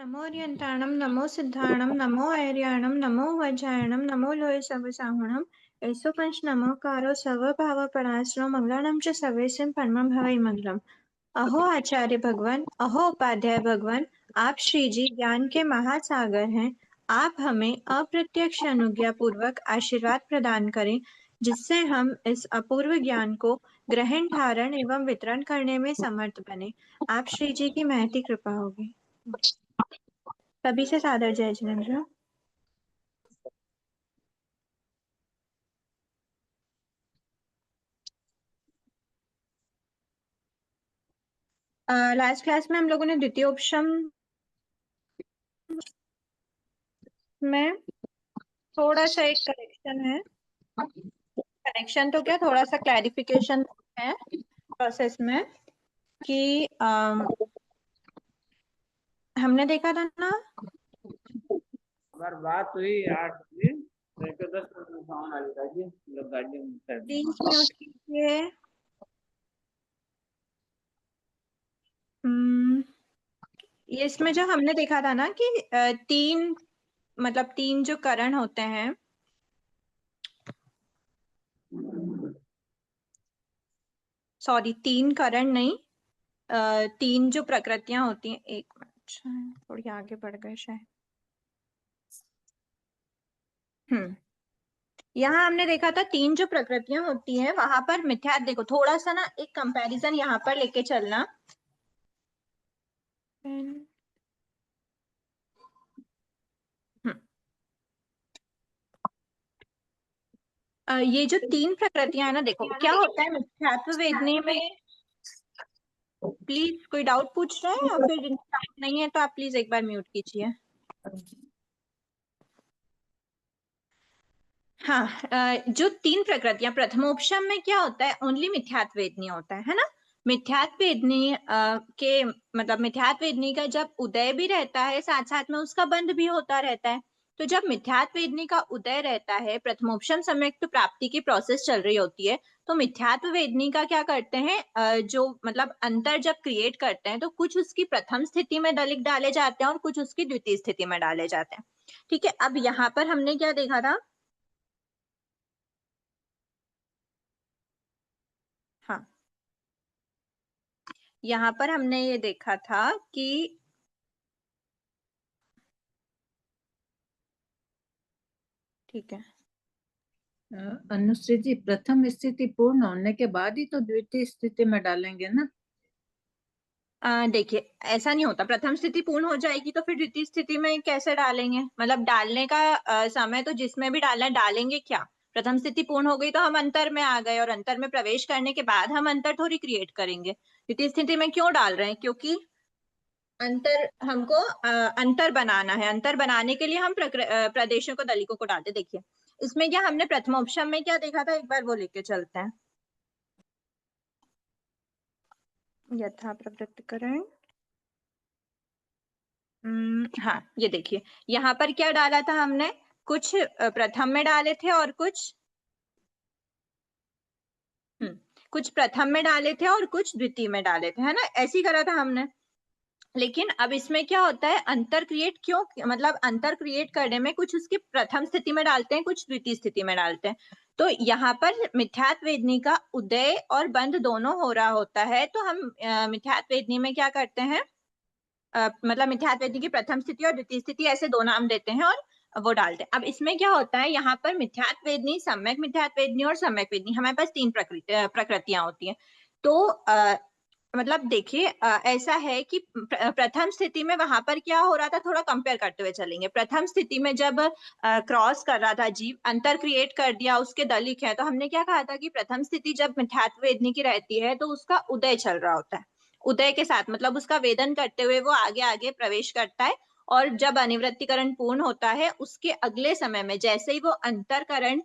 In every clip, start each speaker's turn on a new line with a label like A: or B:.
A: नमो अर्यन्ताणं नमो सिद्धाणं नमो ऐर्याणं नमो वज्रायणं नमो लोहे सर्वसाहुणं ऐसो पंच नमोकारो सर्वभावपराश्रो मंगलानां च सर्वेषां परमं भवै मंगलम्। अहो आचार्य भगवान, अहो उपाध्याय भगवान, आप श्री जी ज्ञान के महासागर हैं। आप हमें अप्रत्यक्ष अनुज्ञा पूर्वक आशीर्वाद प्रदान करें, जिससे हम इस अपूर्व ज्ञान को ग्रहण धारण एवं वितरण करने में समर्थ बने। आप श्री जी की महती कृपा होगी। सभी से सादर जय जिनेंद्र। लास्ट क्लास में हम लोगों ने द्वितीय उपशम में थोड़ा सा एक करेक्शन है। करेक्शन तो क्या, थोड़ा सा क्लैरिफिकेशन है प्रोसेस में कि हमने देखा था ना,
B: बार बात हुई 8 बजे, मेरे को 10 मिनट में फोन आ जाता जी, मतलब गाड़ी में कर
A: प्लीज म्यूट कीजिए। ये इसमें जो हमने देखा था ना कि तीन मतलब तीन जो करण होते हैं, सॉरी तीन करण नहीं, तीन जो प्रकृतियां होती हैं। एक मिनट, थोड़ी आगे बढ़ गए शायद। यहाँ हमने देखा था तीन जो प्रकृतियां होती हैं वहां पर मिथ्या, देखो थोड़ा सा ना एक कंपैरिजन यहाँ पर लेके चलना। ये जो तीन प्रकृतियां है ना, देखो क्या होता है मिथ्यात्व वेदनी में। प्लीज कोई डाउट पूछ रहा है या फिर जिनको डाउट नहीं है तो आप प्लीज एक बार म्यूट कीजिए। हाँ, जो तीन प्रकृतियां, प्रथमोपशम में क्या होता है, ओनली मिथ्यात्व वेदनी होता है ना। मिथ्यात्व वेदनी के मतलब मिथ्यात्व वेदनी का जब उदय भी रहता है, साथ साथ में उसका बंध भी होता रहता है। तो जब मिथ्यात्व वेदनी का उदय रहता है, प्रथमोपशम सम्यक तो प्राप्ति की प्रोसेस चल रही होती है, तो मिथ्यात्व वेदनी का क्या करते हैं, जो मतलब अंतर जब क्रिएट करते हैं तो कुछ उसकी प्रथम स्थिति में दलित डाले जाते हैं और कुछ उसकी द्वितीय स्थिति में डाले जाते हैं। ठीक है, अब यहाँ पर हमने क्या देखा था, हाँ यहाँ पर हमने ये देखा था कि ठीक है,
C: अनुश्री जी, प्रथम स्थिति पूर्ण होने के बाद ही तो द्वितीय स्थिति में डालेंगे ना।
A: देखिए ऐसा नहीं होता, प्रथम स्थिति पूर्ण हो जाएगी तो फिर द्वितीय स्थिति में कैसे डालेंगे, मतलब डालने का समय तो जिसमें भी डालना है डालेंगे क्या। प्रथम स्थिति पूर्ण हो गई तो हम अंतर में आ गए और अंतर में प्रवेश करने के बाद हम अंतर थोड़ी क्रिएट करेंगे। द्वितीय स्थिति में क्यों डाल रहे हैं, क्योंकि अंतर हमको अंतर बनाना है। अंतर बनाने के लिए हम प्रदेशों को दलिकों को डालते। देखिए इसमें क्या हमने प्रथमोपशम में क्या देखा था, एक बार वो लेके चलते हैं। यथा प्रवृत्तिकरण, हाँ ये देखिए यहाँ पर क्या डाला था हमने, कुछ प्रथम में डाले थे और कुछ प्रथम में डाले थे और कुछ द्वितीय में डाले थे, है ना, ऐसे ही करा था हमने। लेकिन अब इसमें क्या होता है, अंतर क्रिएट क्यों, मतलब अंतर क्रिएट करने में कुछ उसकी प्रथम स्थिति में डालते हैं, कुछ द्वितीय स्थिति में डालते हैं। तो यहाँ पर मिथ्यात्व वेदनी का उदय और बंध दोनों हो रहा होता है, तो हम मिथ्यात्व वेदनी में क्या करते हैं, मतलब मिथ्यात्व वेदनी की प्रथम स्थिति और द्वितीय स्थिति ऐसे दो नाम देते हैं और वो डालते हैं। अब इसमें क्या होता है, यहाँ पर मिथ्यात्व वेदनी, सम्यक मिथ्यात्व वेदनी और सम्यक वेदनी, हमारे पास तीन प्रकृतियां होती हैं। तो मतलब देखिए ऐसा है कि प्रथम स्थिति में वहां पर क्या हो रहा था, थोड़ा कंपेयर करते हुए चलेंगे। प्रथम स्थिति में जब क्रॉस कर रहा था जीव, अंतर क्रिएट कर दिया, उसके दलिक है, तो हमने क्या कहा था कि प्रथम स्थिति जब मिथ्यात्व वेदनी की रहती है तो उसका उदय चल रहा होता है। उदय के साथ मतलब उसका वेदन करते हुए वो आगे आगे प्रवेश करता है। और जब अनिवृत्तिकरण पूर्ण होता है उसके अगले समय में जैसे ही वो अंतरकरण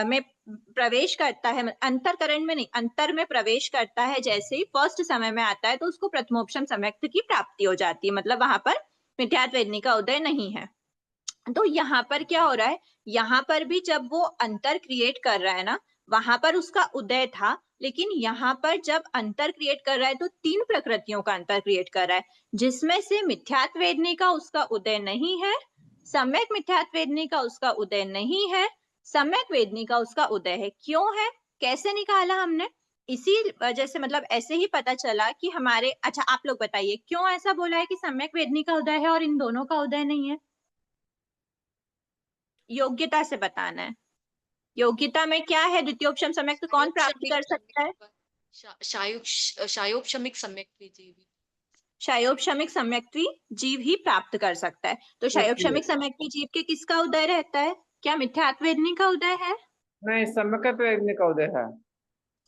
A: में प्रवेश करता है, अंतरकरण में नहीं, अंतर में प्रवेश करता है, जैसे ही फर्स्ट समय में आता है तो उसको प्रथमोपशम सम्यक्त की प्राप्ति हो जाती है, मतलब वहां पर मिथ्यात्व वेदनी का उदय नहीं है। तो यहाँ पर क्या हो रहा है, यहाँ पर भी जब वो अंतर क्रिएट कर रहा है ना, वहां पर उसका उदय था लेकिन यहाँ पर जब अंतर क्रिएट कर रहा है तो 3 प्रकृतियों का अंतर क्रिएट कर रहा है, जिसमें से मिथ्यात्व वेदनी का उसका उदय नहीं है, सम्यक मिथ्यात्व वेदनी का उसका उदय नहीं है, सम्यक वेदनी का उसका उदय है। क्यों है, कैसे निकाला हमने, इसी वजह से मतलब ऐसे ही पता चला कि हमारे, अच्छा आप लोग बताइए क्यों ऐसा बोला है कि सम्यक वेदनी का उदय है और इन दोनों का उदय नहीं है। योग्यता से बताना है। योग्यता में क्या है, द्वितीयोपशम सम्यक तो कौन प्राप्त कर सकता है?
D: शायोपशमिक सम्यक्त्वी जीव।
A: शायोपशमिक सम्यक्त्वी जीव ही प्राप्त कर सकता है। तो शायोपशमिक सम्यक्त्वी जीव के किसका उदय रहता है? क्या मिथ्यात्व वेदनी का उदय है?
B: नहीं, सम्यक वेदनी का उदय है।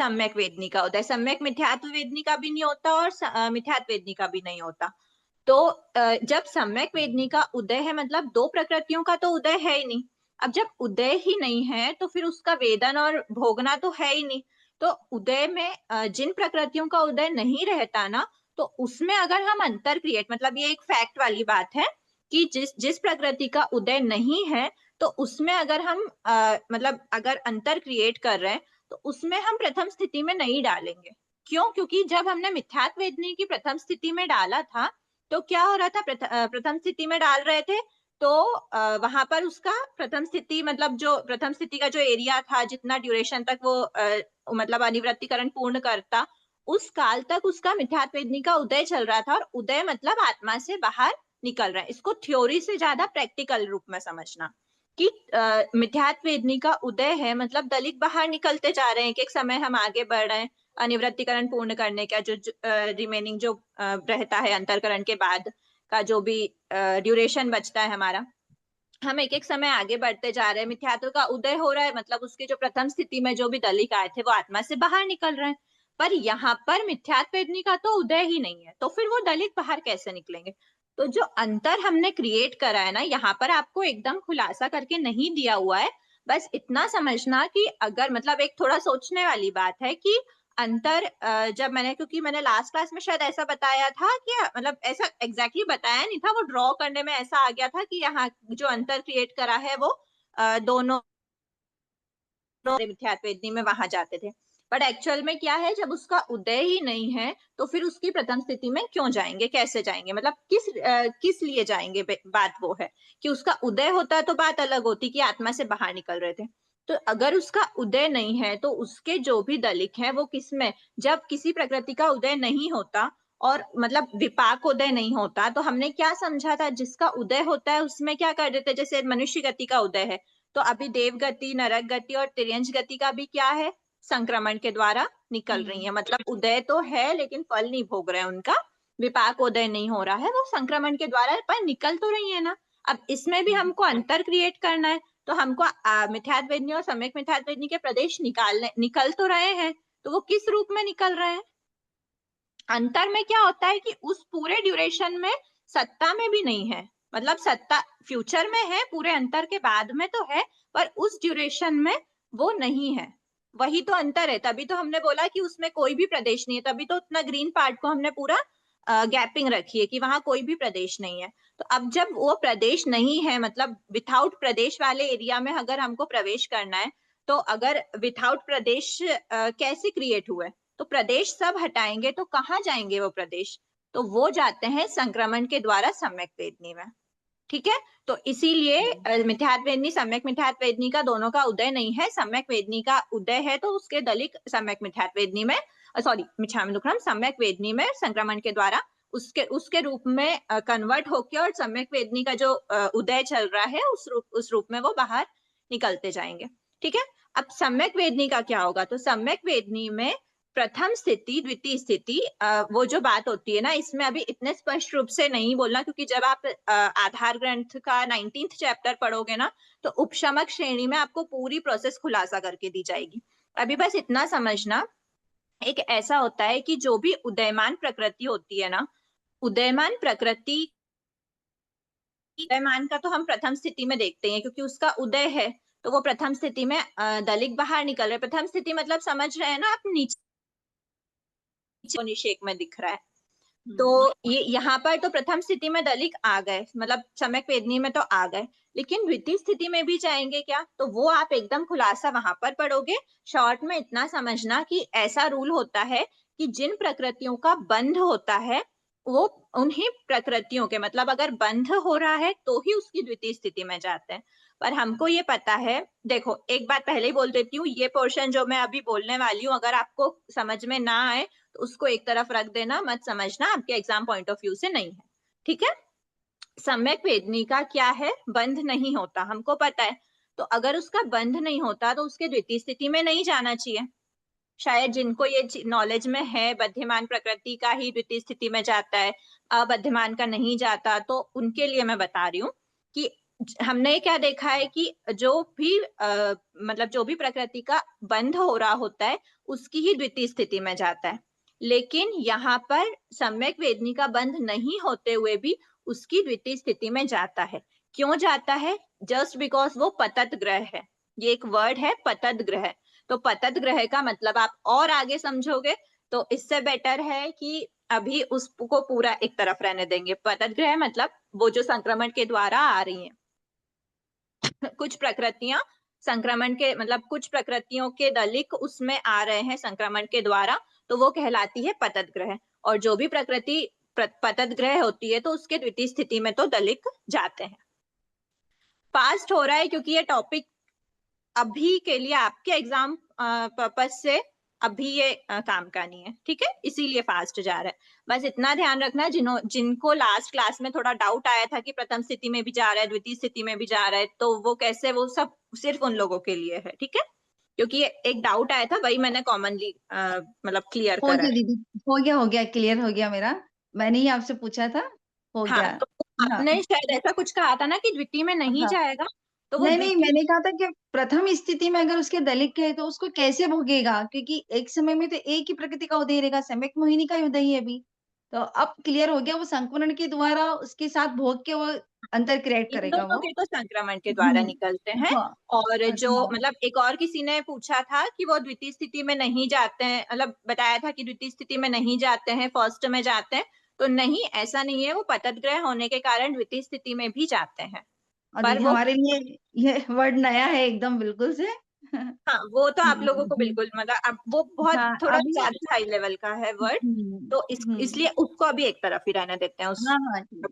A: सम्यक वेदनी का उदय, सम्यक मिथ्यात्व वेदनी का भी नहीं होता और मिथ्यात्व वेदनी का भी नहीं होता। तो जब सम्यक वेदनी का उदय है मतलब 2 प्रकृतियों का तो उदय है ही नहीं। अब जब उदय ही नहीं है तो फिर उसका वेदन और भोगना तो है ही नहीं। तो उदय में जिन प्रकृतियों का उदय नहीं रहता ना, तो उसमें अगर हम अंतर क्रिएट, मतलब ये एक फैक्ट वाली बात है कि जिस प्रकृति का उदय नहीं है तो उसमें अगर हम मतलब अगर अंतर क्रिएट कर रहे हैं तो उसमें हम प्रथम स्थिति में नहीं डालेंगे। क्यों? क्योंकि जब हमने मिथ्यात्व वेदनी की प्रथम स्थिति में डाला था तो क्या हो रहा था, प्रथम स्थिति में डाल रहे थे तो वहां पर उसका प्रथम स्थिति मतलब जो प्रथम स्थिति का जो एरिया था, जितना ड्यूरेशन तक वो मतलब अनिवृत्तिकरण पूर्ण करता, उस काल तक उसका मिथ्यात्व वेदनी का उदय चल रहा था। और उदय मतलब आत्मा से बाहर निकल रहा है। इसको थ्योरी से ज्यादा प्रैक्टिकल रूप में समझना कि मिथ्यात्व वेदनी का उदय है मतलब दलित बाहर निकलते जा रहे हैं। एक समय हम आगे बढ़ रहे हैं अनिवृत्तिकरण पूर्ण करने का, जो रिमेनिंग जो रहता है अंतरकरण के बाद का जो भी ड्यूरेशन बचता है हमारा, हम एक एक समय आगे बढ़ते जा रहे हैं। मिथ्यात्व का उदय हो रहा है मतलब उसके जो प्रथम स्थिति में जो भी दलित आए थे वो आत्मा से बाहर निकल रहे हैं। पर यहाँ पर मिथ्यात्व वेदनी का तो उदय ही नहीं है, तो फिर वो दलित बाहर कैसे निकलेंगे? तो जो अंतर हमने क्रिएट करा है ना, यहाँ पर आपको एकदम खुलासा करके नहीं दिया हुआ है, बस इतना समझना कि अगर मतलब एक थोड़ा सोचने वाली बात है कि अंतर जब मैंने, क्योंकि मैंने लास्ट क्लास में शायद ऐसा बताया था कि मतलब ऐसा एग्जैक्टली बताया नहीं था, वो ड्रॉ करने में ऐसा आ गया था कि यहाँ जो अंतर क्रिएट करा है वो दोनों मिथ्यात्व वेदनी में वहां जाते थे। बट एक्चुअल में क्या है, जब उसका उदय ही नहीं है तो फिर उसकी प्रथम स्थिति में क्यों जाएंगे, कैसे जाएंगे, मतलब किस लिए जाएंगे? बात वो है कि उसका उदय होता तो बात अलग होती कि आत्मा से बाहर निकल रहे थे। तो अगर उसका उदय नहीं है तो उसके जो भी दलित हैं वो किसमें, जब किसी प्रकृति का उदय नहीं होता और मतलब विपाक उदय नहीं होता, तो हमने क्या समझा था, जिसका उदय होता है उसमें क्या कर देते, जैसे मनुष्य गति का उदय है तो अभी देव गति, नरक गति और तिर्यंश गति का भी क्या है, संक्रमण के द्वारा निकल रही है। मतलब उदय तो है लेकिन फल नहीं भोग रहे हैं, उनका विपाक उदय नहीं हो रहा है, वो संक्रमण के द्वारा पर निकल तो रही है ना। अब इसमें भी हमको अंतर क्रिएट करना है, तो हमको मिथ्यात्व वेदनी और सम्यक मिथ्यात्व वेदनी के प्रदेश निकल तो रहे हैं, तो वो किस रूप में निकल रहे हैं? अंतर में क्या होता है कि उस पूरे ड्यूरेशन में सत्ता में भी नहीं है, मतलब सत्ता फ्यूचर में है, पूरे अंतर के बाद में तो है, पर उस ड्यूरेशन में वो नहीं है। वही तो अंतर है, तभी तो हमने बोला कि उसमें कोई भी प्रदेश नहीं है, तभी तो उतना ग्रीन पार्ट को हमने पूरा गैपिंग रखी है कि वहां कोई भी प्रदेश नहीं है। तो अब जब वो प्रदेश नहीं है, मतलब विथआउट प्रदेश वाले एरिया में अगर हमको प्रवेश करना है, तो अगर विथआउट प्रदेश कैसे क्रिएट हुए, तो प्रदेश सब हटाएंगे तो कहाँ जाएंगे वो प्रदेश? तो वो जाते हैं संक्रमण के द्वारा सम्यक वेदनी में। ठीक है, तो इसीलिए मिथ्यात्व वेदनी सम्यक मिथ्यात्व वेदनी का दोनों का उदय नहीं है। सम्यक वेदनी का उदय है तो उसके दलित सम्यक मिथ्यात्व वेदनी में, सॉरी मिच्छामिदुक्कड़म, सम्यक वेदनी में संक्रमण के द्वारा उसके रूप में कन्वर्ट होके और सम्यक वेदनी का जो उदय चल रहा है उस रूप में वो बाहर निकलते जाएंगे। ठीक है, अब सम्यक वेदनी का क्या होगा? तो सम्यक वेदनी में प्रथम स्थिति, द्वितीय स्थिति, वो जो बात होती है ना, इसमें अभी इतने स्पष्ट रूप से नहीं बोलना, क्योंकि जब आप आधार ग्रंथ का 19th चैप्टर पढ़ोगे ना, तो उपशमक श्रेणी में आपको पूरी प्रोसेस खुलासा करके दी जाएगी। अभी बस इतना समझना, एक ऐसा होता है कि जो भी उदयमान प्रकृति होती है ना, उदयमान प्रकृति, उदयमान का तो हम प्रथम स्थिति में देखते हैं क्योंकि उसका उदय है, तो वो प्रथम स्थिति में दलित बाहर निकल रहे। प्रथम स्थिति मतलब समझ रहे हैं ना आप, नीचे निषेक में दिख रहा है, तो ये यहाँ पर तो प्रथम स्थिति में दलित आ गए, मतलब सम्यक वेदनी में तो आ गए, लेकिन द्वितीय स्थिति में भी जाएंगे क्या, तो वो आप एकदम खुलासा वहां पर पढ़ोगे। शॉर्ट में इतना समझना कि ऐसा रूल होता है कि जिन प्रकृतियों का बंध होता है वो उन्हीं प्रकृतियों के, मतलब अगर बंध हो रहा है तो ही उसकी द्वितीय स्थिति में जाते हैं। पर हमको ये पता है, देखो एक बात पहले ही बोल देती हूँ, ये पोर्शन जो मैं अभी बोलने वाली हूँ अगर आपको समझ में ना आए तो उसको एक तरफ रख देना, मत समझना, आपके एग्जाम पॉइंट ऑफ व्यू से नहीं है, ठीक है। सम्यक वेदनी का क्या है, बंध नहीं होता, हमको पता है। तो अगर उसका बंध नहीं होता तो उसके द्वितीय स्थिति में नहीं जाना चाहिए। शायद जिनको ये नॉलेज में है बद्धिमान प्रकृति का ही द्वितीय स्थिति में जाता है, अबद्धिमान का नहीं जाता, तो उनके लिए मैं बता रही हूँ कि हमने क्या देखा है कि जो भी मतलब जो भी प्रकृति का बंध हो रहा होता है उसकी ही द्वितीय स्थिति में जाता है। लेकिन यहाँ पर सम्यक वेदनी का बंध नहीं होते हुए भी उसकी द्वितीय स्थिति में जाता है। क्यों जाता है? जस्ट बिकॉज वो पतत ग्रह है। ये एक वर्ड है पतत ग्रह। तो पतत ग्रह का मतलब आप और आगे समझोगे तो इससे बेटर है कि अभी उसको पूरा एक तरफ रहने देंगे। पतत ग्रह मतलब वो जो संक्रमण के द्वारा आ रही हैं कुछ प्रकृतियां, संक्रमण के मतलब कुछ प्रकृतियों के दलिक उसमें आ रहे हैं संक्रमण के द्वारा, तो वो कहलाती है पतत ग्रह। और जो भी प्रकृति पतत ग्रह होती है तो उसके द्वितीय स्थिति में तो दलिक जाते हैं। फास्ट हो रहा है क्योंकि ये टॉपिक अभी के लिए आपके एग्जाम पर्पज से अभी ये काम का नहीं है, ठीक है, इसीलिए फास्ट जा रहा है। बस इतना ध्यान रखना, जिनको लास्ट क्लास में थोड़ा डाउट आया था कि प्रथम स्थिति में भी जा रहा है द्वितीय स्थिति में भी जा रहा है, तो वो कैसे, वो सब सिर्फ उन लोगों के लिए है, ठीक है, क्योंकि एक डाउट आया था, वही मैंने कॉमनली मतलब क्लियर
D: हो
A: करा
D: गया
A: है।
D: दीदी, हो गया क्लियर हो गया मेरा। मैंने ही आपसे पूछा था, हो
A: हाँ,
D: गया।
A: तो
D: हाँ
A: आपने शायद ऐसा कुछ कहा था ना कि द्वितीय में नहीं
D: हाँ,
A: जाएगा, तो वो
D: नहीं
A: द्वितीय,
D: मैंने कहा था कि प्रथम स्थिति में अगर उसके दलित है तो उसको कैसे भोगेगा, क्योंकि एक समय में तो एक ही प्रकृति का उदय रहेगा, सम्यक मोहिनी का उदय है अभी। तो अब क्लियर हो गया, वो संक्रमण के द्वारा उसके साथ भोग के वो अंतर क्रिएट
A: इन
D: करेगा
A: दोनों
D: वो।
A: के तो संक्रमण के द्वारा निकलते हैं।
D: हाँ
A: और जो
D: हाँ
A: मतलब एक और किसी ने पूछा था कि वो द्वितीय स्थिति में नहीं जाते हैं, मतलब बताया था कि द्वितीय स्थिति में नहीं जाते हैं, फर्स्ट में जाते हैं, तो नहीं, ऐसा नहीं है, वो पतत ग्रह होने के कारण द्वितीय स्थिति में भी जाते हैं।
D: और
A: पर
D: दीदी
A: वो,
D: हमारे लिए ये वर्ड नया है एकदम बिल्कुल से।
A: हाँ वो तो आप लोगों को
D: हम्म,
A: बिल्कुल मतलब अब वो बहुत
D: हाँ
A: थोड़ा
D: अभी
A: ज्यादा हाई लेवल का है वर्ड, तो इसलिए उसको अभी एक तरफ ही रहने देते हैं, उस,
D: हाँ हाँ ठीक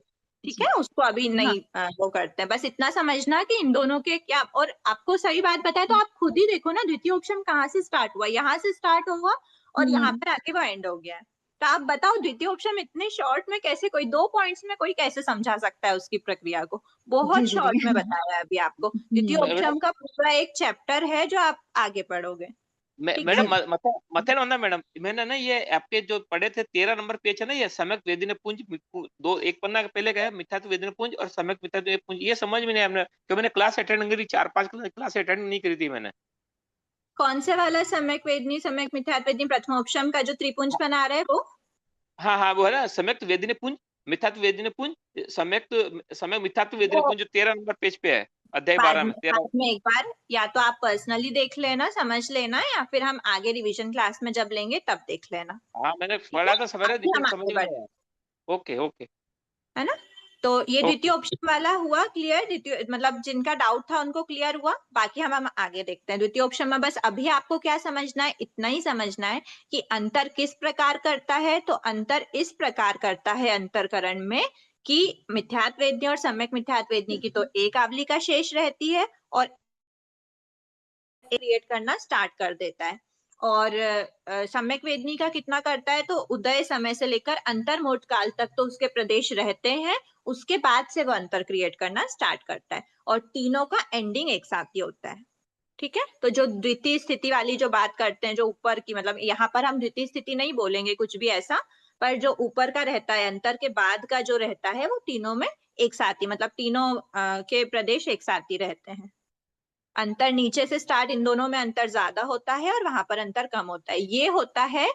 A: ठीक
D: जी,
A: है, उसको अभी
D: हाँ
A: नहीं वो करते हैं। बस इतना समझना कि इन दोनों के क्या, और आपको सही बात बताए तो आप खुद ही देखो ना, द्वितीय ऑप्शन कहाँ से स्टार्ट हुआ, यहाँ से स्टार्ट हुआ और यहाँ
D: हम्म,
A: पर आके वो एंड हो गया है। तो आप बताओ द्वितीय ऑप्शन इतने शॉर्ट में कैसे, कोई 2 पॉइंट्स में कोई कैसे समझा सकता है उसकी प्रक्रिया को,
D: जी
A: बहुत
D: दीदी।
A: शॉर्ट में बताया है अभी आपको। द्वितीय
B: मैडम
A: ऑप्शन का पूरा एक चैप्टर है जो आप आगे पढ़ोगे, ठीक है।
B: मैडम मथे ना मैडम, मैंने ना ये आपके जो पढ़े थे 13 नंबर पेज है ना, ये सम्यक वेदिनी पुंज, दो एक पन्ना के पहले का है मिथ्यात्व वेदिनी पुंज और सम्यक मिथ्यात्व पुंज, ये समझ में नहीं आया क्योंकि मैंने क्लास अटेंड नहीं करी, 4-5 क्लास अटेंड नहीं करी थी मैंने।
A: कौन से वाला, सम्यक वेदनी, सम्यक मिथ्यात्व वेदनी, प्रथमोपशम का जो त्रिपुंज बना रहे वो?
B: हाँ हाँ वो है ना, सम्यक वेदिनी पुंज, मिथ्यात्व वेदिनी पुंज, सम्यक मिथ्यात्व वेदिनी
A: वो
B: पुंज, जो 13 नंबर पेज पे है, अध्याय 12 में 13।
A: बाद में एक बार या तो आप पर्सनली देख लेना, समझ लेना, या फिर हम आगे रिवीजन क्लास में जब लेंगे तब देख लेना,
B: हाँ मैंने
A: ठीक है।
B: पढ़ा था सवेरे
A: अभी
B: लेकिन
A: हम
B: समझ
A: आगे
B: में नहीं
A: बढ़ते
B: आया। ओके ओके
A: हैं, है ना। तो ये द्वितीय
B: ओके।
A: ऑप्शन वाला हुआ क्लियर, द्वितीय मतलब जिनका डाउट था उनको क्लियर हुआ, बाकी हम आगे देखते हैं। द्वितीय ऑप्शन में बस अभी आपको क्या समझना है, इतना ही समझना है कि अंतर किस प्रकार करता है, तो अंतर इस प्रकार करता है अंतरकरण में कि मिथ्यात्व वेदनी और सम्यक मिथ्यात्व वेदनी की तो एक आवलिका शेष रहती है और क्रिएट करना स्टार्ट कर देता है। और सम्यक वेदनी का कितना करता है, तो उदय समय से लेकर अंतर मोट काल तक तो उसके प्रदेश रहते हैं, उसके बाद से वो अंतर क्रिएट करना स्टार्ट करता है, और तीनों का एंडिंग एक साथ ही होता है, ठीक है। तो जो द्वितीय स्थिति वाली जो बात करते हैं, जो ऊपर की, मतलब यहाँ पर हम द्वितीय स्थिति नहीं बोलेंगे कुछ भी ऐसा, पर जो ऊपर का रहता है अंतर के बाद का जो रहता है वो तीनों में एक साथ ही, मतलब तीनों के प्रदेश एक साथ ही रहते हैं। अंतर नीचे से स्टार्ट, इन दोनों में अंतर ज्यादा होता है और वहां पर अंतर कम होता है। ये होता है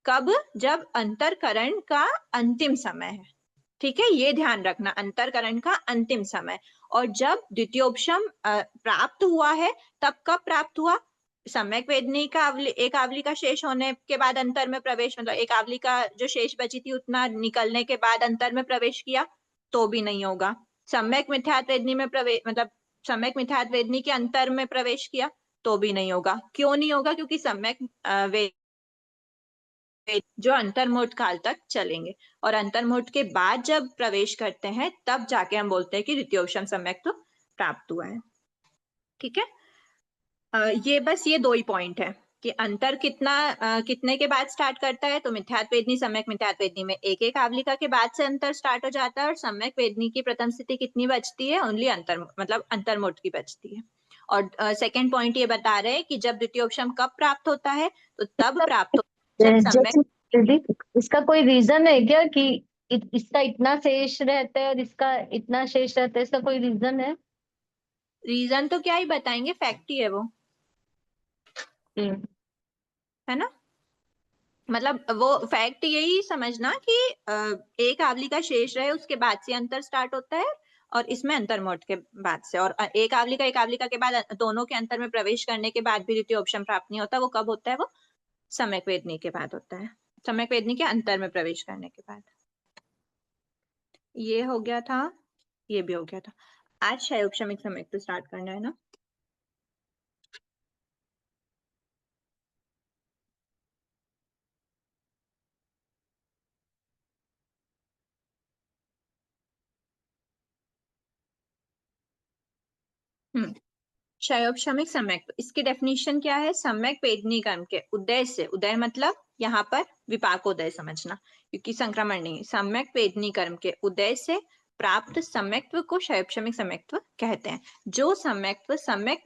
A: कब, जब अंतरकरण का अंतिम समय है, ठीक है, ये ध्यान रखना, अंतरकरण का अंतिम समय। और जब द्वितीयोपशम प्राप्त हुआ है, तब कब प्राप्त हुआ, सम्यक वेदनी का एक आवली का शेष होने के बाद अंतर में प्रवेश, मतलब एक आवली का जो शेष बची थी उतना निकलने के बाद अंतर में प्रवेश किया तो भी नहीं होगा। सम्यक मिथ्यात्व वेदनी में प्रवेश, मतलब सम्यक मिथ्यात्व वेदनी के अंतर में प्रवेश किया तो भी नहीं होगा। क्यों नहीं होगा? क्योंकि सम्यक जो अंतर्मुठ काल तक चलेंगे, और अंतर्मुठ के बाद जब प्रवेश करते हैं तब जाके हम बोलते हैं कि द्वितीयोपशम सम्यक्त्व प्राप्त हुआ है। ठीक है, ये बस ये 2 ही पॉइंट है कि अंतर कितने के बाद स्टार्ट करता है। तो मिथ्यात्व वेदनी सम्यक मिथ्यात्व वेदनी में एक एक आवलिका के बाद से अंतर स्टार्ट हो जाता है, और सम्यक वेदनी की प्रथम स्थिति कितनी बचती है? ओनली मतलब अंतर्मुठ की बचती है। और सेकंड पॉइंट ये बता रहे हैं कि जब द्वितीयोपशम कब प्राप्त होता है, तो तब प्राप्त होता है जब सम्यक।
E: जैसे दीदी, इसका कोई रीजन है क्या कि इसका इतना शेष रहता है और इसका इतना शेष रहता है? इसका कोई रीजन है?
A: रीजन तो क्या ही बताएंगे, फैक्ट ही है वो, है ना। मतलब वो फैक्ट यही समझना कि एक आवली का शेष रहे उसके बाद से अंतर स्टार्ट होता है, और इसमें अंतर्मुठ के बाद से, और एक आवलिका के बाद दोनों के अंतर में प्रवेश करने के बाद भी द्वितीयोपशम प्राप्त नहीं होता। वो कब होता है? वो सम्यक वेदनी के बाद होता है, सम्यक वेदनी के अंतर में प्रवेश करने के बाद। ये हो गया था, ये भी हो गया था। आज क्षयोपशमिक सम्यक्त्व स्टार्ट करना है ना। क्षयोपशमिक सम्यक्त्व, इसकी डेफिनेशन क्या है? सम्यक वेदनी कर्म के उदय से, उदय मतलब यहाँ पर विपाकोदय समझना, क्योंकि संक्रमण नहीं है। सम्यक वेदनी कर्म के उदय से प्राप्त सम्यक्त्व को क्षयोपशमिक सम्यक्त्व कहते हैं। जो सम्यक्त्व सम्यक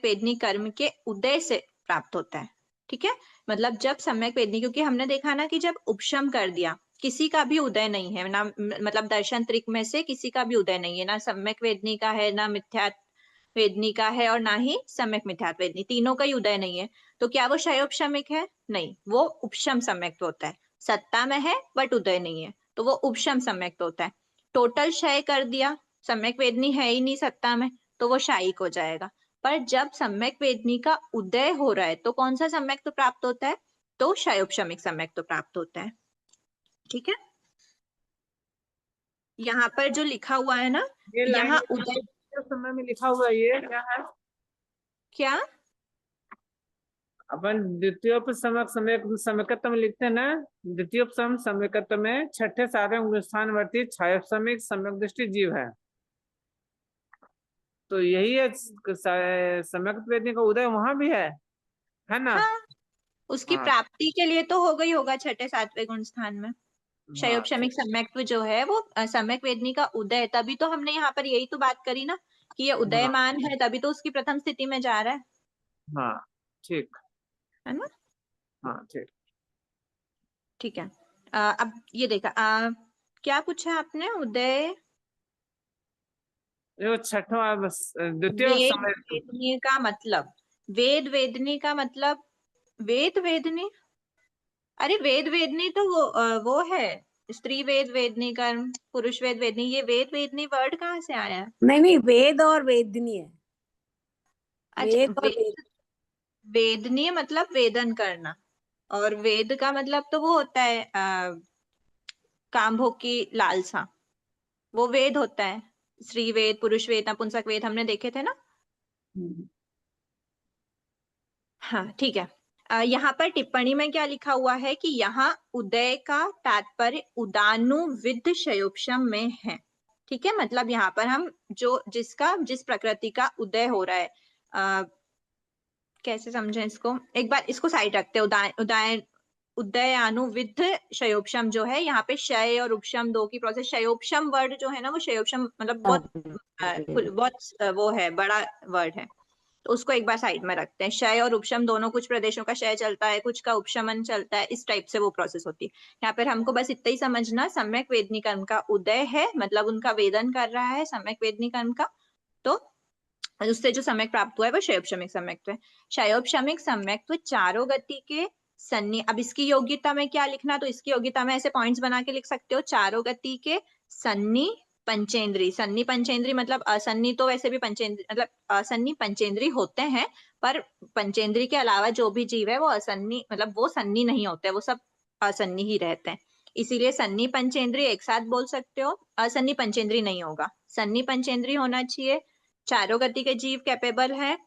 A: वेदनी कर्म के उदय से प्राप्त होता है। ठीक है, मतलब जब सम्यक वेदनी, क्योंकि हमने देखा ना कि जब उपशम कर दिया किसी का भी उदय नहीं है ना, मतलब दर्शन त्रिक में से किसी का भी उदय नहीं है, ना सम्यक वेदनी का है, ना मिथ्या वेदनी का है, और ना ही सम्यक मिथ्यात्व वेदनी, तीनों का ही उदय नहीं है। तो क्या वो क्षयोपशमिक है? नहीं, वो उपशम सम्यक्त्व होता है। सत्ता में है बट उदय नहीं है, तो वो उपशम सम्यक्त्व होता है। टोटल क्षय कर दिया, सम्यक वेदनी है ही नहीं सत्ता में, तो वो शायिक हो जाएगा। पर जब सम्यक वेदनी का उदय हो रहा है तो कौन सा सम्यक्त्व प्राप्त होता है? तो क्षयोपशमिक सम्यक्त्व प्राप्त होता है। ठीक है, यहाँ पर जो लिखा हुआ है ना,
F: ये लाइन
A: यहाँ उदय
F: समय में लिखा हुआ ये क्या है?
A: क्या?
F: अपन समयकत्व में लिखते हैं ना, द्वितीयोपसम समयकत्व में छठे सातवें स्थानवर्ती क्षयोपशमिक सम्यक दृष्टि जीव है। तो यही है सम्यकत्व वेदनी का उदय वहां भी है ना?
A: हाँ, उसकी
F: हाँ।
A: प्राप्ति के लिए तो हो गई होगा छठे सातवें गुण स्थान में। क्षयोपशमिक सम्यक्त्व जो है वो सम्यक वेदनी का उदय, तभी तो हमने यहाँ पर यही तो बात करी ना कि ये उदयमान है, तभी तो उसकी प्रथम स्थिति में जा रहा है।
F: हाँ ठीक
A: है ना।
F: हाँ ठीक।
A: ठीक है, अब ये देखा, क्या पूछा आपने? उदय
F: जो छठवा द्वितीय
A: वेद
F: समय
A: वेदनी का मतलब, वेद वेदनी का मतलब, वेद वेदनी, अरे वेद वेदनी तो वो है स्त्री वेद वेदनी कर्म, पुरुष वेद वेदनी, ये वेद वेदनी वर्ड कहाँ से आया है?
G: नहीं, वेद और वेदनी है।
A: अच्छा,
G: वेद और
A: वेदनीय मतलब वेदन करना, और वेद का मतलब तो वो होता है काम भोग की लालसा, वो वेद होता है। स्त्री वेद, पुरुष वेद, नपुंसक वेद हमने देखे थे ना। हाँ ठीक है, यहाँ पर टिप्पणी में क्या लिखा हुआ है कि यहाँ उदय का तात्पर्य उदानुविद क्षयोपशम में है। ठीक है, मतलब यहाँ पर हम जिस प्रकृति का उदय हो रहा है, कैसे समझें इसको, एक बार इसको साइड रखते हैं। उदयानुविद क्षयोपशम जो है, यहाँ पे क्षय और उपशम दो की प्रोसेस, क्षयोपशम वर्ड जो है ना, वो क्षयोपशम मतलब बहुत वो है, बड़ा वर्ड है, तो उसको एक बार साइड में रखते हैं। क्षय और उपशम दोनों, कुछ प्रदेशों का क्षय चलता है, कुछ का उपशमन चलता है, इस टाइप से वो प्रोसेस होती है। यहाँ पर हमको बस इतना ही समझना, सम्यक वेदनी कर्म का उदय है, मतलब उनका वेदन कर रहा है सम्यक वेदनी कर्म का, तो उससे जो सम्यक प्राप्त हुआ है वो क्षयोपशमिक सम्यक्त्व है। क्षयोपशमिक सम्यक्त्व चारों गति के सन्नी, अब इसकी योग्यता में क्या लिखना, तो इसकी योग्यता में ऐसे पॉइंट्स बना के लिख सकते हो, चारों गति के सन्नी पंचेंद्री। सन्नी पंचेंद्री मतलब असन्नी, तो वैसे भी पंचेंद्री मतलब असन्नी पंचेंद्री होते हैं, पर पंचेंद्री के अलावा जो भी जीव है वो असन्नी, मतलब वो सन्नी नहीं होते, वो सब असन्नी ही रहते हैं। इसीलिए सन्नी पंचेंद्रीय एक साथ बोल सकते हो, असन्नी पंचेंद्रीय नहीं होगा, सन्नी पंचेंद्रीय होना चाहिए। चारों गति के जीव कैपेबल है।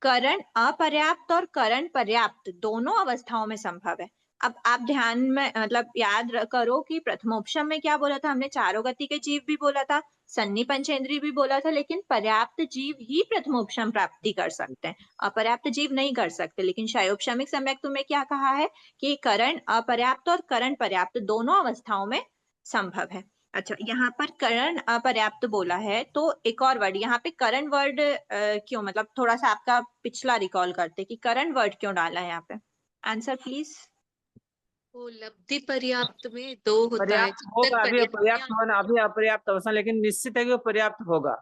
A: करण अपर्याप्त और करण पर्याप्त दोनों अवस्थाओं में संभव है। अब आप ध्यान में मतलब याद करो कि प्रथमोपशम में क्या बोला था हमने, चारों गति के जीव भी बोला था, सन्नी पंचेंद्रीय भी बोला था, लेकिन पर्याप्त जीव ही प्रथमोपशम प्राप्ति कर सकते हैं, अपर्याप्त जीव नहीं कर सकते। लेकिन शयोपशमिक सम्यक्त्व में क्या कहा है कि करण अपर्याप्त और करण पर्याप्त दोनों अवस्थाओं में संभव है। अच्छा, यहाँ पर करण अपर्याप्त बोला है तो एक और वर्ड यहाँ पे करण वर्ड क्यों, मतलब थोड़ा सा आपका पिछला रिकॉल करते कि करण वर्ड क्यों डाला है यहाँ पे, आंसर प्लीज।
H: वो लब्धि पर्याप्त में दो होता है,
F: पर्याप्त
H: जब
F: होगा,
H: तक
F: अभी पर्याप्त
H: पर्याप्तियां
F: होना, अभी अपर्याप्त अवस्था, लेकिन निश्चित है कि वो पर्याप्त होगा।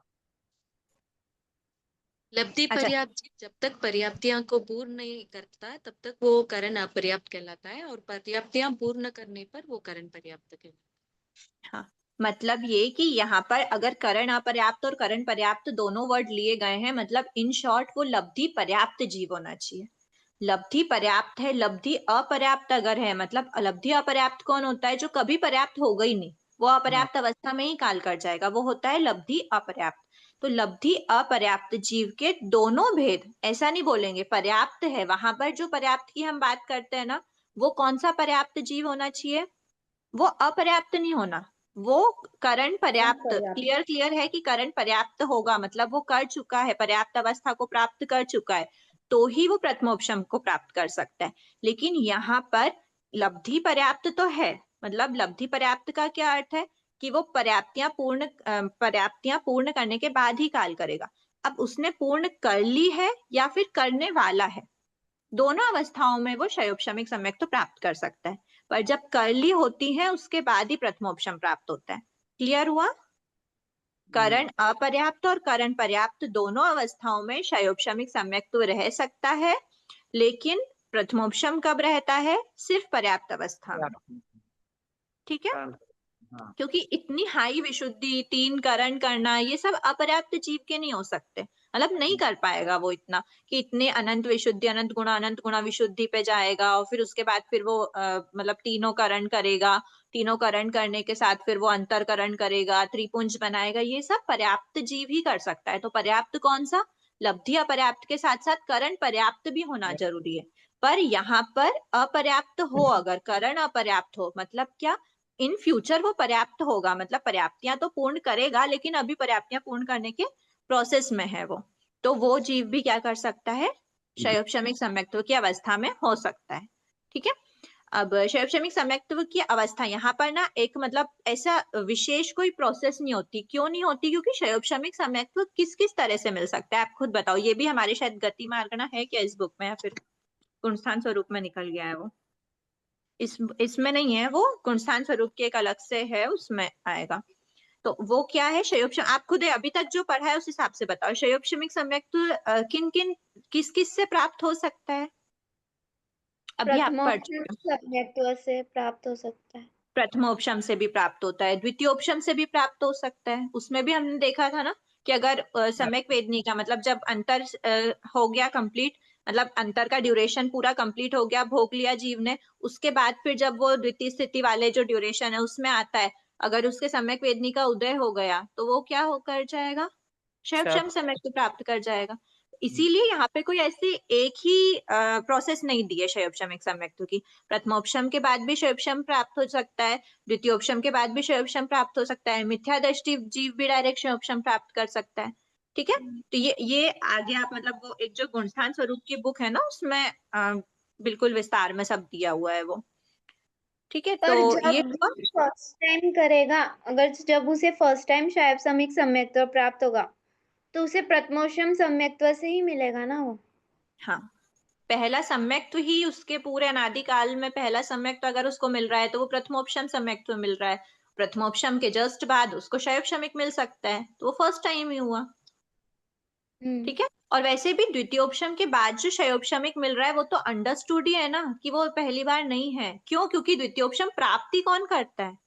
H: लब्धि
A: अच्छा।
H: पर्याप्त जब तक पर्याप्तियां को पूर्ण नहीं करता तब तक वो करण अपर्याप्त कहलाता है, और पर्याप्तियां पूर्ण करने पर वो करण पर्याप्त कहलाता है।
A: हाँ, मतलब ये कि यहाँ पर अगर करण अपर्याप्त और करण पर्याप्त दोनों वर्ड लिए गए हैं, मतलब इन शॉर्ट वो लब्धि पर्याप्त जीव होना चाहिए। लब्धि पर्याप्त है, लब्धि अपर्याप्त अगर है, मतलब लब्धि अपर्याप्त कौन होता है, जो कभी पर्याप्त होगा ही नहीं, वो अपर्याप्त अवस्था में ही काल कर जाएगा, वो होता है लब्धि अपर्याप्त। तो लब्धि अपर्याप्त जीव के दोनों भेद, ऐसा नहीं बोलेंगे पर्याप्त है, वहां पर जो पर्याप्त की हम बात करते हैं ना, वो कौन सा पर्याप्त जीव होना चाहिए, वो अपर्याप्त नहीं होना, वो करण पर्याप्त। क्लियर है कि करण पर्याप्त होगा, मतलब वो कर चुका है, पर्याप्त अवस्था को प्राप्त कर चुका है, तो ही वो प्रथमोपशम को प्राप्त कर सकता है। लेकिन यहाँ पर लब्धि पर्याप्त तो है, मतलब लब्धि पर्याप्त का क्या अर्थ है कि वो पर्याप्तियां पूर्ण करने के बाद ही काल करेगा। अब उसने पूर्ण कर ली है या फिर करने वाला है, दोनों अवस्थाओं में वो शयोपशमिक सम्यक्त्व प्राप्त कर सकता है, पर जब कर ली होती है उसके बाद ही प्रथमोपशम प्राप्त होता है। क्लियर हुआ? करण अपर्याप्त और करण पर्याप्त दोनों अवस्थाओं में शयोपशमिक सम्यक्त्व रह सकता है, लेकिन प्रथमोपशम कब रहता है, सिर्फ पर्याप्त अवस्था में। ठीक है,
F: हाँ।
A: क्योंकि इतनी हाई विशुद्धि, 3 करण करना, ये सब अपर्याप्त जीव के नहीं हो सकते, मतलब नहीं कर पाएगा वो इतना कि इतने अनंत विशुद्धि, अनंत गुणा विशुद्धि पे जाएगा, और फिर उसके बाद फिर वो मतलब तीनों करण करेगा, तीनों करण करने के साथ फिर वो अंतरकरण करेगा, त्रिपुंज बनाएगा, ये सब पर्याप्त जीव ही कर सकता है। तो पर्याप्त कौन सा, लब्धि अपर्याप्त के साथ साथ करण पर्याप्त भी होना जरूरी है। पर यहाँ पर अपर्याप्त हो, अगर करण अपर्याप्त हो, मतलब क्या, इन फ्यूचर वो पर्याप्त होगा, मतलब पर्याप्तियां तो पूर्ण करेगा, लेकिन अभी पर्याप्तियां पूर्ण करने के प्रोसेस में है वो, तो वो जीव भी क्या कर सकता है, शयोपशमिक सम्यक्त्व की अवस्था में हो सकता है। ठीक है, अब शयोपशमिक सम्यक्त्व की अवस्था यहाँ पर ना एक मतलब ऐसा विशेष कोई प्रोसेस नहीं होती। क्यों नहीं होती? क्योंकि शयोपशमिक सम्यक्त्व किस किस तरह से मिल सकता है, आप खुद बताओ। ये भी हमारे शायद गति मार्गना है क्या इस बुक में, या फिर गुणस्थान स्वरूप में निकल गया है वो, इसमें नहीं है, वो गुणस्थान स्वरूप के एक अलग से है, उसमें आएगा। तो वो क्या है शयोपशम, आप खुद अभी तक जो पढ़ा है उस हिसाब से बताओ, शयोपशमिक सम्यक्त्व किन किन किस किस से प्राप्त हो सकता है? अभी आप पढ़ चुके हो।
I: सम्यक्त्व से प्राप्त हो सकता है,
A: प्रथमोपशम से भी प्राप्त होता है, द्वितीयोपशम से भी प्राप्त हो सकता है। उसमें भी हमने देखा था ना कि अगर सम्यक वेदनी का मतलब जब अंतर हो गया कंप्लीट, मतलब अंतर का ड्यूरेशन पूरा कंप्लीट हो गया, भोग लिया जीव ने, उसके बाद फिर जब वो द्वितीय स्थिति वाले जो ड्यूरेशन है उसमें आता है, अगर उसके सम्यक वेदनी का उदय हो गया तो वो क्या होकर जाएगा, शयोपशम सम्यक्त्व प्राप्त कर जाएगा। इसीलिए यहाँ पे कोई ऐसी एक ही प्रोसेस नहीं दी है शयोपशमिक सम्यक्त्व की। प्रथमोपशम के बाद भी शयोपशम प्राप्त हो सकता है, द्वितीयोपशम के बाद भी शयोपशम प्राप्त हो सकता है, मिथ्या दृष्टि जीव भी डायरेक्ट शयोपशम प्राप्त कर सकता है। ठीक है, तो ये आगे आप मतलब वो एक जो गुणस्थान स्वरूप की बुक है ना, उसमें बिल्कुल विस्तार में सब दिया हुआ है वो। ठीक है,
I: पर
A: तो ये
I: जब फर्स्ट टाइम करेगा, अगर जब उसे फर्स्ट टाइम शयोपशमिक सम्यक्त्व प्राप्त होगा तो उसे प्रथमोपशम सम्यक्त्व से ही मिलेगा ना वो।
A: हाँ, पहला सम्यक्त्व ही उसके पूरे अनादि काल में पहला सम्यक्त्व अगर उसको मिल रहा है तो वो प्रथमोपशम सम्यक्त्व मिल रहा है, प्रथमोपशम के जस्ट बाद उसको शयोपशमिक मिल सकता है, तो वो फर्स्ट टाइम ही हुआ। ठीक है, और वैसे भी द्वितीयोपशम के बाद जो शयोपशमिक मिल रहा है वो तो अंडरस्टूड ही है ना कि वो पहली बार नहीं है। क्यों? क्योंकि द्वितीयोपशम प्राप्ति कौन करता है,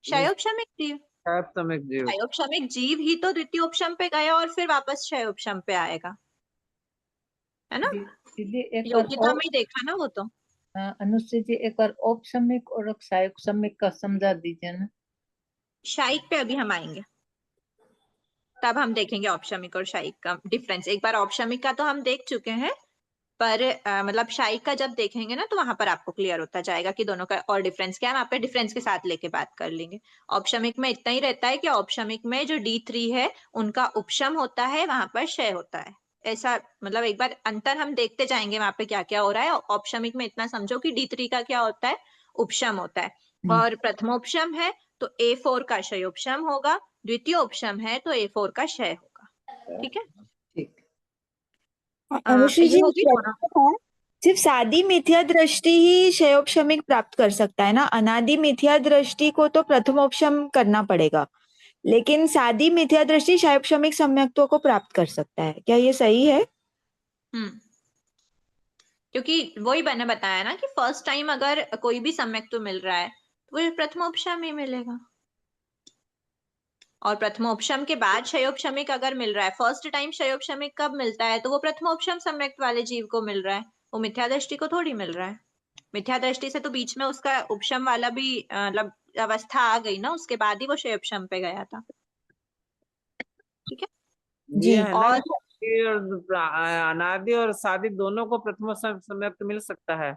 A: शयोपशमिक जीव। शयोपशमिक जीव ही तो द्वितीयोपशम पे गया और फिर वापस शयोपशम पे आएगा, है ना,
C: दीदी एक बार
A: योग्यता
C: और
A: में ही देखा ना वो तो।
C: अनुश्री जी एक बार औपसमिक और सहायक का समझा दीजिए ना।
A: शायिक पे अभी हम आएंगे, तब हम देखेंगे औपशमिक और शायिक का डिफरेंस। एक बार औपशमिक का तो हम देख चुके हैं, पर मतलब शायिक का जब देखेंगे ना तो वहां पर आपको क्लियर होता जाएगा कि दोनों का और डिफरेंस क्या है। वहां पे डिफरेंस के साथ लेके बात कर लेंगे। औपशमिक में इतना ही रहता है कि औपशमिक में जो D3 है उनका उपशम होता है, वहां पर क्षय होता है। ऐसा मतलब एक बार अंतर हम देखते जाएंगे वहां पे क्या क्या हो रहा है। औपशमिक में इतना समझो कि D3 का क्या होता है, उपशम होता है। और प्रथमोपशम है तो A4 का क्षयोपशम होगा, द्वितीय उपशम है तो A4 का क्षय होगा। ठीक है,
C: ठीक।
J: अनुश्री
A: ये
J: जी
A: होगी दोनों।
J: प्रश्न है, सिर्फ सादी मिथ्या दृष्टि ही क्षयोपशमिक प्राप्त कर सकता है ना? अनादि मिथ्या दृष्टि को तो प्रथमोपशम करना पड़ेगा, लेकिन सादी मिथ्या दृष्टि क्षयोपशमिक सम्यक्त्व को प्राप्त कर सकता है, क्या ये सही है?
A: क्योंकि वही मैंने बताया ना कि फर्स्ट टाइम अगर कोई भी सम्यक्त्व मिल रहा है तो वो प्रथमोपशम ही मिलेगा, और प्रथमोपशम के बाद क्षयोपशमिक अगर मिल रहा है, फर्स्ट टाइम क्षयोपशमिक कब मिलता है तो वो प्रथमोपशम सम्यक्त वाले जीव को मिल रहा है, वो मिथ्या दृष्टि को थोड़ी मिल रहा है। मिथ्या दृष्टि से तो बीच में उसका उपशम वाला भी मतलब अवस्था आ गई ना, उसके बाद ही वो क्षयोपशम पे गया था। ठीक है
F: ये
J: जी।
F: है ना
A: और
F: कि अनादि और सादी दोनों को प्रथम सम्यक्त मिल सकता है।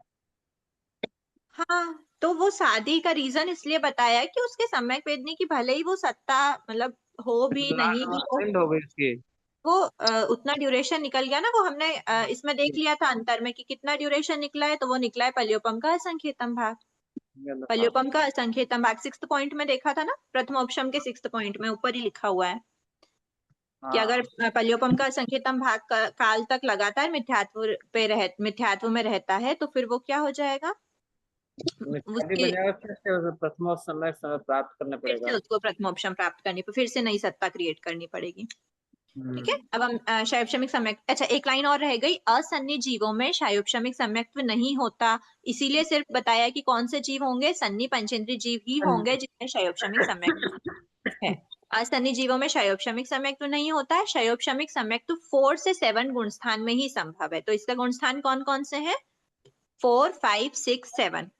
A: हाँ, तो वो शादी का रीजन इसलिए बताया है कि उसके सम्यक वेदनी की भले ही वो सत्ता मतलब हो भी नहीं भी हो,
F: एंड हो गई इसकी।
A: वो उतना ड्यूरेशन निकल गया ना। वो हमने इसमें देख लिया था अंतर में कि कितना ड्यूरेशन निकला है, तो वो निकला है पल्योपम का असंख्यतम भाग। पल्योपम का असंख्यतम भाग 6th पॉइंट में देखा था ना, प्रथमोपशम के 6th पॉइंट में ऊपर ही लिखा हुआ है कि अगर पल्योपम का असंख्यतम भाग काल तक लगातार मिथ्यात्व में रहता है तो फिर वो क्या हो जाएगा, उसके
F: प्रथम समय प्राप्त करना
A: फिर से
F: पड़ेगा।
A: उसको प्रथमोपशम प्राप्त करनी, फिर से नई सत्ता क्रिएट करनी पड़ेगी। ठीक है, अब हम क्षयोपशमिक सम्यक, अच्छा एक लाइन और रह गई, असन्नी जीवों में क्षयोपशमिक सम्यक्त्व नहीं होता। इसीलिए सिर्फ बताया कि कौन से जीव होंगे, सन्नी पंचेंद्रिय जीव ही होंगे जिनमें क्षयोपशमिक सम्यक्त्व है। असन्नी जीवों में क्षयोपशमिक सम्यक्त्व नहीं होता है। क्षयोपशमिक सम्यक्त्व 4 से 7 गुणस्थान में ही संभव है। तो इसका गुणस्थान कौन कौन से हैं, 4, 5, 6, 7।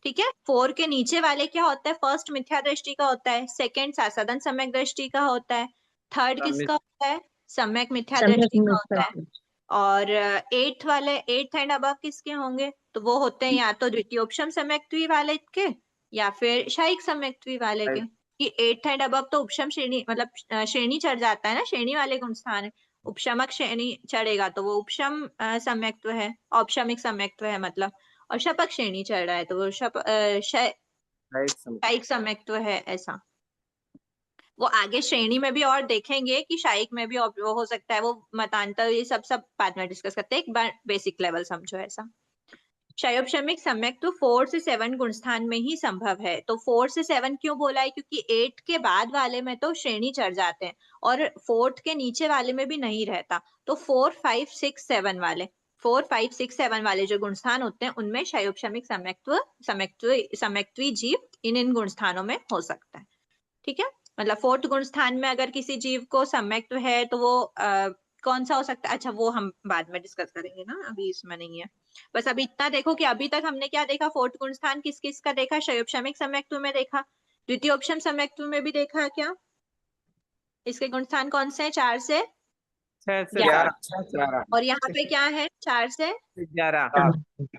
A: ठीक है, 4 के नीचे वाले क्या होता है, फर्स्ट मिथ्या दृष्टि का होता है, सेकंड साधन सम्यक दृष्टि का होता है, थर्ड किसका होता है, सम्यक मिथ्या दृष्टि का होता है, और 8th वाले 8th एंड अबव किसके होंगे, तो वो होते हैं या तो द्वितीयोपशम सम्यक्त्वी वाले के या फिर शायिक सम्यक्त्वी वाले के। कि 8th एंड अबव तो उपशम श्रेणी मतलब श्रेणी चढ़ जाता है ना, श्रेणी वाले गुणस्थान है। उपशमक श्रेणी चढ़ेगा तो वो उपशम सम्यक्त्व है, औपशमिक सम्यक्त्व है मतलब। और शपक श्रेणी चढ़ रहा है तो वो शायिक सम्यक्त्व है। ऐसा वो आगे श्रेणी में भी और देखेंगे कि शायिक में भी वो हो सकता है, वो मतांतर ये सब बाद में डिस्कस करते हैं, एक बार बेसिक लेवल समझो। ऐसा क्षयोपशमिक सम्यक्त्व 4 से 7 गुणस्थान में ही संभव है। तो 4 से 7 क्यों बोला है, क्योंकि 8 के बाद वाले में तो श्रेणी चढ़ जाते हैं और 4th के नीचे वाले में भी नहीं रहता। तो 4, 5, 6, 7 वाले 4, 5, 6, 7 वाले जो गुणस्थान होते हैं उनमें क्षयोपशमिक सम्यक्त्वी जीव इन गुणस्थानों में हो सकता है। ठीक है, मतलब 4th गुणस्थान में अगर किसी जीव को सम्यक्त्व है तो वो कौन सा हो सकता है, अच्छा वो हम बाद में डिस्कस करेंगे ना, अभी इसमें नहीं है। बस अभी इतना देखो कि अभी तक हमने क्या देखा, 4th गुणस्थान किस किस का देखा, क्षयोपशमिक सम्यक्त्व में देखा, द्वितीयोपशम सम्यक्त्व में भी देखा क्या। इसके गुणस्थान कौन से हैं, 4 से
F: 11।
A: और यहाँ पे क्या है, 4 से
F: 11।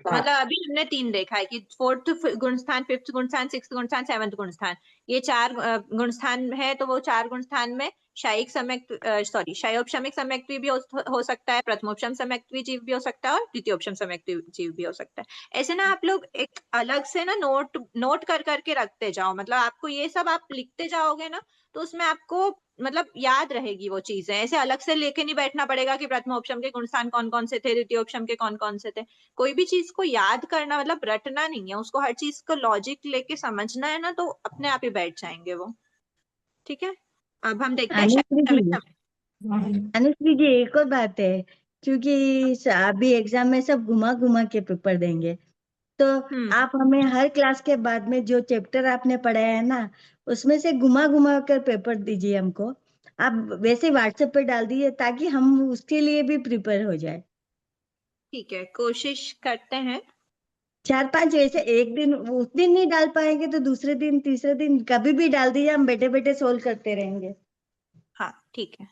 A: मतलब अभी हमने 3 देखा है कि 4th गुणस्थान, 5th गुणस्थान, 6th गुणस्थान, 7th गुणस्थान, ये 4 गुणस्थान है। तो वो 4 गुणस्थान में शायिक सम्यक्त्व क्षयोपशमिक सम्यक्त्व भी हो सकता है, प्रथमोपशम सम्यक्त्व जीव भी हो सकता है और द्वितीयोपशम सम्यक्त्व जीव भी हो सकता है। ऐसे ना आप लोग एक अलग से ना नोट कर करके रखते जाओ, मतलब आपको ये सब आप लिखते जाओगे ना तो उसमें आपको मतलब याद रहेगी वो चीजें। ऐसे अलग से लेके नहीं बैठना पड़ेगा कि प्रथमोपशम के गुणस्थान कौन कौन से थे, द्वितीयोपशम के कौन कौन से थे। कोई भी चीज को याद करना मतलब रटना नहीं है, उसको हर चीज को लॉजिक लेके समझना है ना, तो अपने आप ही बैठ जाएंगे वो। ठीक है, अब हम देखते हैं
K: अनुश्री जी एक और बात है, क्योंकि अभी एग्जाम में सब घुमा घुमा के पेपर देंगे, तो आप हमें हर क्लास के बाद में जो चैप्टर आपने पढ़ाया है ना उसमें से घुमा घुमा कर पेपर दीजिए हमको। आप वैसे व्हाट्सएप पे डाल दीजिए ताकि हम उसके लिए भी प्रिपेयर हो जाए।
A: ठीक है, कोशिश करते हैं।
K: 4-5 ऐसे एक दिन, उस दिन नहीं डाल पाएंगे तो दूसरे दिन, तीसरे दिन, कभी भी डाल दीजिए, हम बैठे बैठे सोल्व करते रहेंगे।
A: हाँ ठीक है।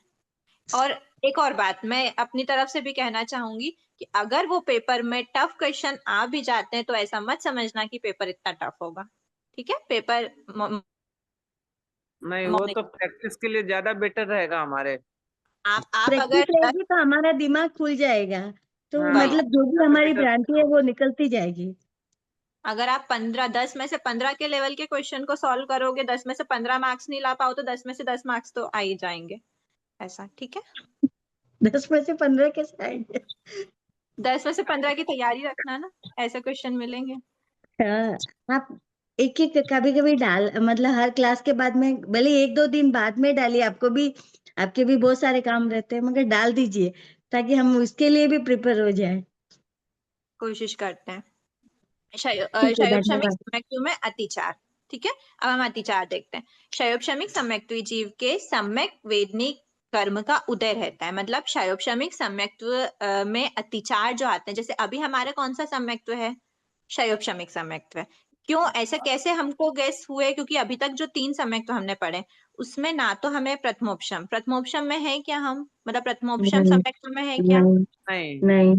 A: और एक और बात मैं अपनी तरफ से भी कहना चाहूंगी कि अगर वो पेपर में टफ क्वेश्चन आ भी जाते हैं तो ऐसा मत समझना कि पेपर इतना टफ होगा। ठीक है, पेपर
F: नहीं, वो तो प्रैक्टिस के लिए ज्यादा बेटर रहेगा हमारे।
A: आप
K: प्रैक्टिस
A: अगर
K: रहेगी तो हमारा दिमाग खुल जाएगा, तो
F: हाँ,
K: मतलब जो भी हमारी
F: better
K: भ्रांति है वो निकलती जाएगी।
A: अगर आप 10 में से 15 के लेवल के क्वेश्चन को सॉल्व करोगे, 10 में से 15 मार्क्स नहीं ला पाओ तो 10 में से 10 मार्क्स तो आ ही जाएंगे। ऐसा ठीक है।
K: 10 में से 15 कैसे आएंगे?
A: 10 में से 15 की तैयारी रखना ना, ऐसे क्वेश्चन मिलेंगे।
K: हाँ, आप एक एक कभी कभी डाल, मतलब हर क्लास के बाद में, भले 1-2 दिन बाद में डालिए, आपके भी बहुत सारे काम रहते हैं, मगर डाल दीजिए ताकि हम उसके लिए भी प्रिपेयर हो जाए।
A: कोशिश करते हैं।
K: ठीक है,
A: शयोपशमिक
K: धन्यवाद।
A: सम्यक्त्व में अतिचार। ठीक है, अब हम अतिचार देखते हैं। शयोपशमिक सम्यक्त्वी जीव के सम्यक वेदनिक कर्म का उदय रहता है। मतलब शयोपशमिक सम्यक्त्व में अतिचार जो आते हैं, जैसे अभी हमारा कौन सा सम्यक्त्व है? शयोपशमिक सम्यक्त्व है। क्यों ऐसा कैसे हमको गेस हुए? क्योंकि अभी तक जो 3 सम्यक्त्व हमने पढ़े उसमें ना तो हमें प्रथमोपशम में है क्या हम, मतलब प्रथमोपशम
K: नहीं,
A: सम्यक्त्व में है क्या?
F: नहीं,
K: नहीं,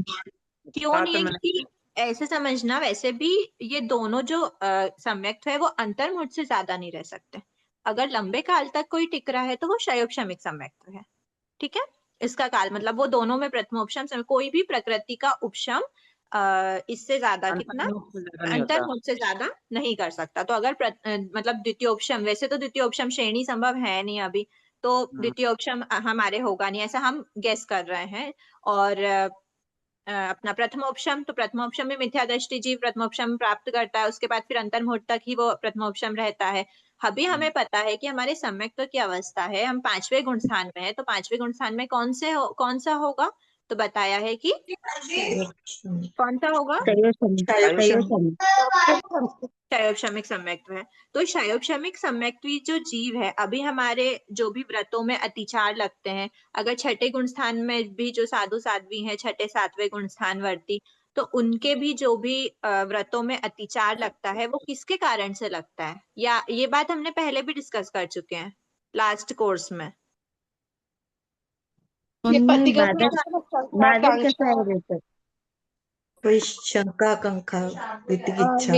A: क्यों
F: साथ
A: नहीं है?
F: में
A: क्योंकि ऐसे समझना, वैसे भी ये दोनों जो सम्यक्त्व है वो अंतर्मुठ से ज्यादा नहीं रह सकते। अगर लंबे काल तक कोई टिक रहा है तो वो शयोपशमिक सम्यक्त्व है। ठीक है, इसका काल मतलब वो दोनों में प्रथमोपशम समय कोई भी प्रकृति का उपशम इससे ज्यादा कितना
F: अंतर्मुख से ज्यादा नहीं होता।
A: अंतर्मुख से ज्यादा नहीं कर सकता। तो अगर मतलब द्वितीयोपशम, वैसे तो द्वितीयोपशम श्रेणी संभव है नहीं अभी, तो द्वितीयोपशम हमारे होगा नहीं, ऐसा हम गेस कर रहे हैं। और अपना प्रथमोपशम, तो प्रथमोपशम में मिथ्या दृष्टि जीव प्रथमोपशम प्राप्त करता है, उसके बाद फिर अंतर्मुहूर्त तक ही वो प्रथमोपशम रहता है। अभी हमें पता है कि हमारे सम्यक्त्व की अवस्था है, हम 5वें गुण स्थान में है, तो 5वें गुण स्थान में कौन सा होगा? तो बताया है कि कौन सा होगा? शयोपशमिक सम्यक्त्व है। तो शयोपशमिक सम्यक्त्वी जो जीव है, अभी हमारे जो भी व्रतों में अतिचार लगते हैं, अगर छठे गुण स्थान में भी जो साधु साध्वी हैं, छठे 7वें गुण स्थान वर्ती, तो उनके भी जो भी व्रतों में अतिचार लगता है वो किसके कारण से लगता है? या ये बात हमने पहले भी डिस्कस कर चुके हैं लास्ट कोर्स में।
K: उनमें बादल कैसा है रहता?
L: कोई शंका आकांक्षा वितिकिच्छा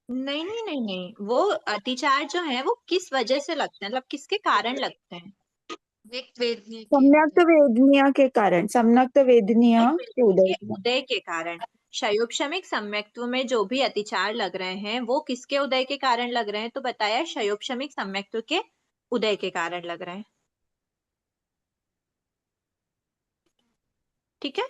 A: नहीं नहीं नहीं नहीं, वो अतिचार जो है वो किस वजह से लगते हैं, मतलब किसके कारण लगते हैं?
J: सम्यक्त वेदनीय के कारण, सम्यक्त वेदनीय के उदय के
A: उदय के कारण। शयोपशमिक सम्यक्त्व में जो भी अतिचार लग रहे हैं वो किसके उदय के कारण लग रहे हैं? तो बताया शयोपशमिक सम्यक्त्व के उदय के कारण लग रहे हैं। ठीक है,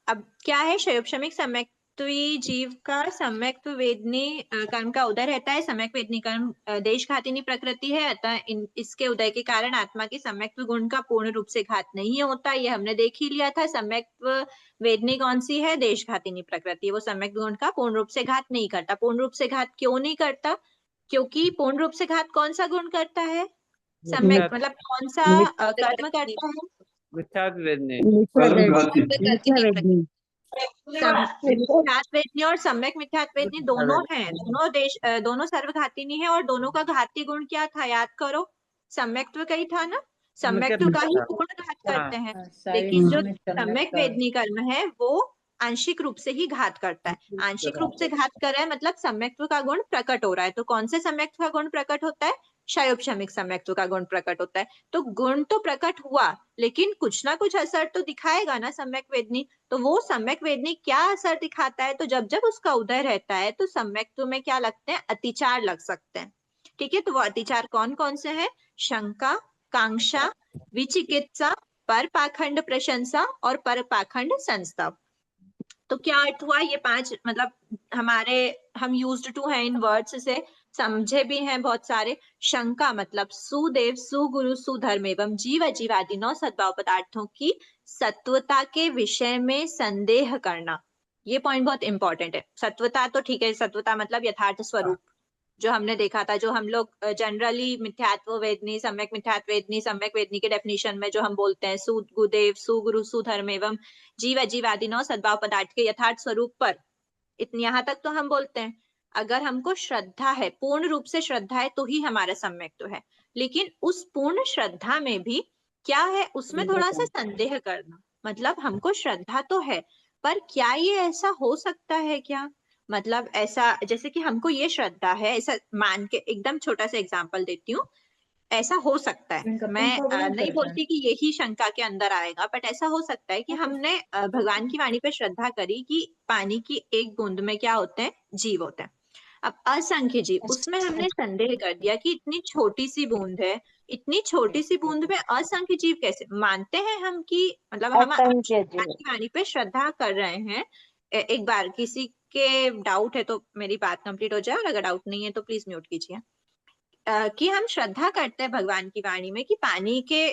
A: अब क्या है? शयोपशमिक सम्यक्त्वी जीव का सम्यक्त्व वेदनी कर्म का उदय रहता है। सम्यक वेदनी कर्म देशघातिनी प्रकृति है, अतः इसके उदय के कारण आत्मा के सम्यक्त्व गुण का पूर्ण रूप से घात नहीं होता। ये हमने देख ही लिया था। सम्यक्त्व वेदनी कौन सी है? देशघातिनी प्रकृति। वो सम्यक गुण का पूर्ण रूप से घात नहीं करता। पूर्ण रूप से घात क्यों नहीं करता? क्योंकि पूर्ण रूप से घात कौन सा गुण करता है? सम्यक मतलब कौन सा कर्म करता है?
F: मिथ्यात्व वेदनी।
A: मिथ्यात्व वेदनी और सम्यक मिथ्यात्व वेदनी दोनों हैं, दोनों सर्वघातिनी है। और दोनों का घाती गुण क्या था? याद करो, सम्यक्त्व का ही था ना। सम्यक्त्व का ही पूर्ण घात करते हैं, लेकिन जो सम्यक वेदनी कर्म है वो आंशिक रूप से ही घात करता है। आंशिक रूप से घात कर रहा है मतलब सम्यक्त्व का गुण प्रकट हो रहा है। तो कौन से सम्यक्त्व का गुण प्रकट होता है? शयोपशमिक सम्यक्त्व का गुण प्रकट होता है। तो गुण तो प्रकट हुआ, लेकिन कुछ ना कुछ असर तो दिखाएगा ना सम्यक वेदनी। तो वो सम्यक वेदनी क्या असर दिखाता है? तो जब जब उसका उदय रहता है तो सम्यक्त्व में क्या लगते हैं? अतिचार लग सकते हैं। ठीक है, तो वो अतिचार कौन कौन से हैं? शंका, कांक्षा, विचिकित्सा, पर पाखंड प्रशंसा और पर पाखंड संस्तव। तो क्या अर्थ हुआ? ये 5 मतलब हम यूज्ड टू है इन वर्ड्स से, समझे भी हैं बहुत सारे। शंका मतलब सुदेव, सुगुरु, सुधर्म एवं जीव अजीवादि 9 सद्भाव पदार्थों की सत्वता के विषय में संदेह करना। ये पॉइंट बहुत इंपॉर्टेंट है। सत्वता तो ठीक है, सत्वता मतलब यथार्थ स्वरूप, जो हमने देखा था, जो हम लोग जनरली मिथ्यात्व वेदनी, सम्यक मिथ्यात्व वेदनी, सम्यक वेदनी के डेफिनेशन में जो हम बोलते हैं सुगुदेव सुगुरु सुधर्म एवं जीव अजीव आदि नौ सद्भाव पदार्थ के यथार्थ स्वरूप पर, इतनी यहाँ तक तो हम बोलते हैं। अगर हमको श्रद्धा है, पूर्ण रूप से श्रद्धा है, तो ही हमारा सम्यक तो है। लेकिन उस पूर्ण श्रद्धा में भी क्या है, उसमें थोड़ा सा संदेह करना, मतलब हमको श्रद्धा तो है पर क्या ये ऐसा हो सकता है क्या, मतलब ऐसा जैसे कि हमको ये श्रद्धा है, ऐसा मान के एकदम छोटा सा एग्जांपल देती हूँ, ऐसा हो सकता है, मैं नहीं बोलती कि यही शंका के अंदर आएगा, बट ऐसा हो सकता है कि हमने भगवान की वाणी पे श्रद्धा करी कि पानी की एक बूंद में क्या होते हैं, जीव होते हैं। अब असंख्य जीव, उसमें हमने संदेह कर दिया कि इतनी छोटी सी बूंद है, इतनी छोटी सी बूंद में असंख्य जीव कैसे, मानते हैं हम कि मतलब हम
E: असंख्य जीव।
A: भगवान की वाणी पे श्रद्धा कर रहे हैं। एक बार किसी के डाउट है तो मेरी बात कंप्लीट हो जाए, और अगर डाउट नहीं है तो प्लीज म्यूट कीजिए। कि हम श्रद्धा करते हैं भगवान की वाणी में कि पानी के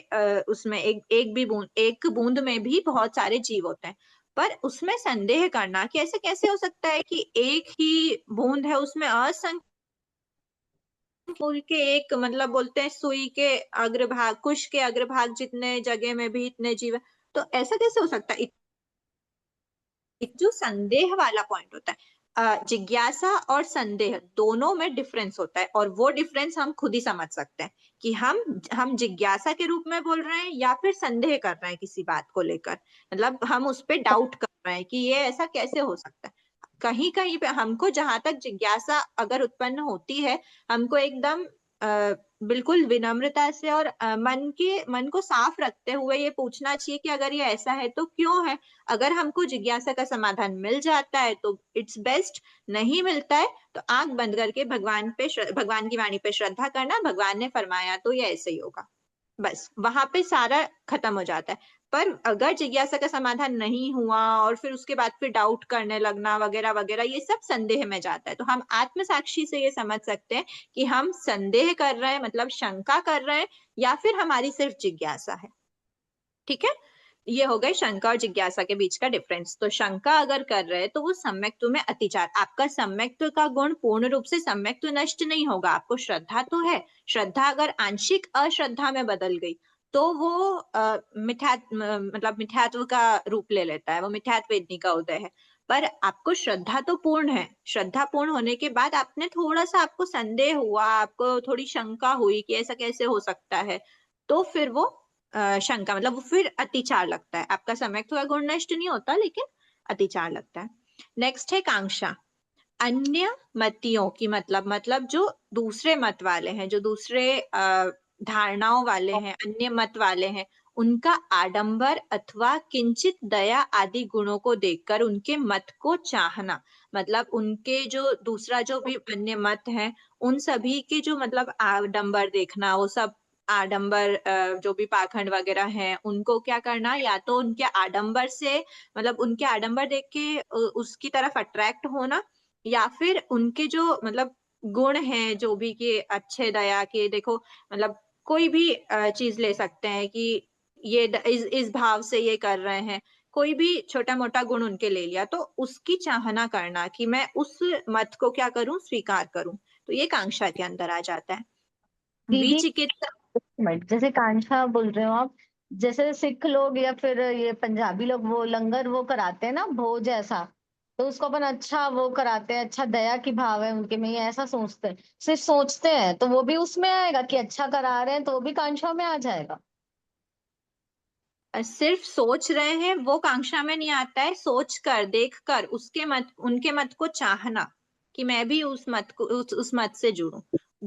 A: उसमें एक बूंद में भी बहुत सारे जीव होते हैं, पर उसमें संदेह करना कि ऐसे कैसे हो सकता है कि एक ही बूंद है, उसमें असंख्य फूल के एक, मतलब बोलते हैं सुई के अग्रभाग, कुश के अग्रभाग जितने जगह में भी इतने जीव है, तो ऐसा कैसे हो सकता है। जो संदेह वाला पॉइंट होता है, जिज्ञासा और संदेह दोनों में डिफरेंस होता है, और वो डिफरेंस हम खुद ही समझ सकते हैं कि हम जिज्ञासा के रूप में बोल रहे हैं या फिर संदेह कर रहे हैं किसी बात को लेकर, मतलब हम उस पे डाउट कर रहे हैं कि ये ऐसा कैसे हो सकता है। कहीं कहीं पे हमको जहां तक जिज्ञासा अगर उत्पन्न होती है, हमको एकदम बिल्कुल विनम्रता से और मन को साफ रखते हुए ये पूछना चाहिए कि अगर ये ऐसा है तो क्यों है। अगर हमको जिज्ञासा का समाधान मिल जाता है तो इट्स बेस्ट, नहीं मिलता है तो आंख बंद करके भगवान की वाणी पे श्रद्धा करना, भगवान ने फरमाया तो ये ऐसे ही होगा, बस वहां पे सारा खत्म हो जाता है। पर अगर जिज्ञासा का समाधान नहीं हुआ और फिर उसके बाद फिर डाउट करने लगना वगैरह वगैरह, ये सब संदेह में जाता है। तो हम आत्म साक्षी से ये समझ सकते हैं कि हम संदेह कर रहे हैं, मतलब शंका कर रहे हैं, या फिर हमारी सिर्फ जिज्ञासा है। ठीक है, ये हो गए शंका और जिज्ञासा के बीच का डिफरेंस। तो शंका अगर कर रहे हैं तो वो सम्यक्त्व में अतिचार, आपका सम्यक्त्व का गुण पूर्ण रूप से सम्यक्त्व नष्ट नहीं होगा, आपको श्रद्धा तो है। श्रद्धा अगर आंशिक अश्रद्धा में बदल गई तो वो मतलब मिथ्यात्व का रूप ले लेता है, वो मिथ्यात्व वेदनी का उदय है। पर आपको श्रद्धा तो पूर्ण है, श्रद्धा पूर्ण होने के बाद आपने थोड़ा सा, आपको संदेह हुआ, आपको थोड़ी शंका हुई कि ऐसा कैसे हो सकता है, तो फिर वो शंका, मतलब वो फिर अतिचार लगता है। आपका सम्यक्त्व का गुण नष्ट नहीं होता, लेकिन अतिचार लगता है। नेक्स्ट है कांक्षा। अन्य मतियों की, मतलब जो दूसरे मत वाले हैं, जो दूसरे धारणाओं वाले हैं, अन्य मत वाले हैं, उनका आडंबर अथवा किंचित दया आदि गुणों को देखकर उनके मत को चाहना, मतलब उनके जो दूसरा जो भी अन्य मत हैं, उन सभी के जो मतलब आडंबर देखना, वो सब आडंबर जो भी पाखंड वगैरह हैं, उनको क्या करना, या तो उनके आडंबर से, मतलब उनके आडंबर देख के उसकी तरफ अट्रैक्ट होना, या फिर उनके जो मतलब गुण हैं जो भी कि अच्छे दया के, देखो मतलब कोई भी चीज ले सकते हैं कि ये इस भाव से ये कर रहे हैं, कोई भी छोटा मोटा गुण उनके ले लिया, तो उसकी चाहना करना कि मैं उस मत को क्या करूं, स्वीकार करूं, तो ये कांक्षा के अंदर आ जाता है।
E: दीदी
A: विचिकित्सा,
E: जैसे कांक्षा बोल रहे हो आप, जैसे सिख लोग या फिर ये पंजाबी लोग वो लंगर वो कराते हैं ना, भोज ऐसा, तो उसको अपन अच्छा वो कराते हैं, अच्छा दया की भाव है उनके में, ये ऐसा सोचते हैं, सिर्फ सोचते हैं, तो वो भी उसमें आएगा कि अच्छा करा रहे हैं, तो वो भी कांक्षा में आ जाएगा।
A: सिर्फ सोच रहे हैं वो कांक्षा में नहीं आता है, सोच कर देख कर उनके मत को चाहना कि मैं भी उस मत से जुड़ूं।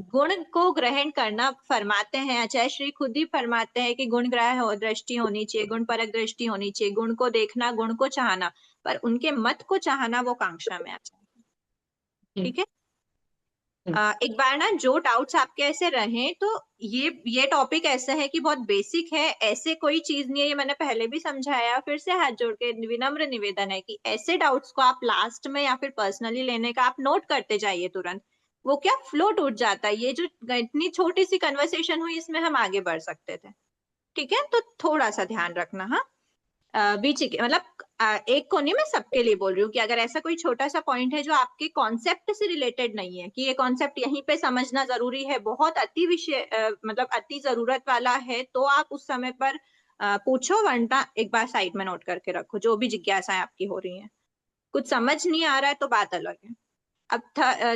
A: गुण को ग्रहण करना, फरमाते हैं आचार्य श्री खुद ही फरमाते हैं कि गुण ग्राह्य दृष्टि होनी चाहिए, गुण परक दृष्टि होनी चाहिए, गुण को देखना, गुण को चाहना, पर उनके मत को चाहना वो कांक्षा में आ जाएगा। ठीक है, एक बार ना जो डाउट्स आपके ऐसे रहें, तो ये टॉपिक ऐसा है कि बहुत बेसिक है, ऐसे कोई चीज नहीं है, ये मैंने पहले भी समझाया, फिर से हाथ जोड़ के विनम्र निवेदन है कि ऐसे डाउट्स को आप लास्ट में या फिर पर्सनली लेने का आप नोट करते जाइए तुरंत, वो क्या फ्लो टूट जाता है। ये जो इतनी छोटी सी कन्वर्सेशन हुई, इसमें हम आगे बढ़ सकते थे। ठीक है, तो थोड़ा सा ध्यान रखना। हाँ, मतलब एक को नहीं, मैं सबके लिए बोल रही हूँ कि अगर ऐसा कोई छोटा सा पॉइंट है जो आपके कॉन्सेप्ट से रिलेटेड नहीं है, कि ये कॉन्सेप्ट यहीं पे समझना जरूरी है, बहुत अति विषय मतलब अति जरूरत वाला है, तो आप उस समय पर पूछो, वरना एक बार साइड में नोट करके रखो जो भी जिज्ञासाएं आपकी हो रही हैं। कुछ समझ नहीं आ रहा है तो बात अलग है। अब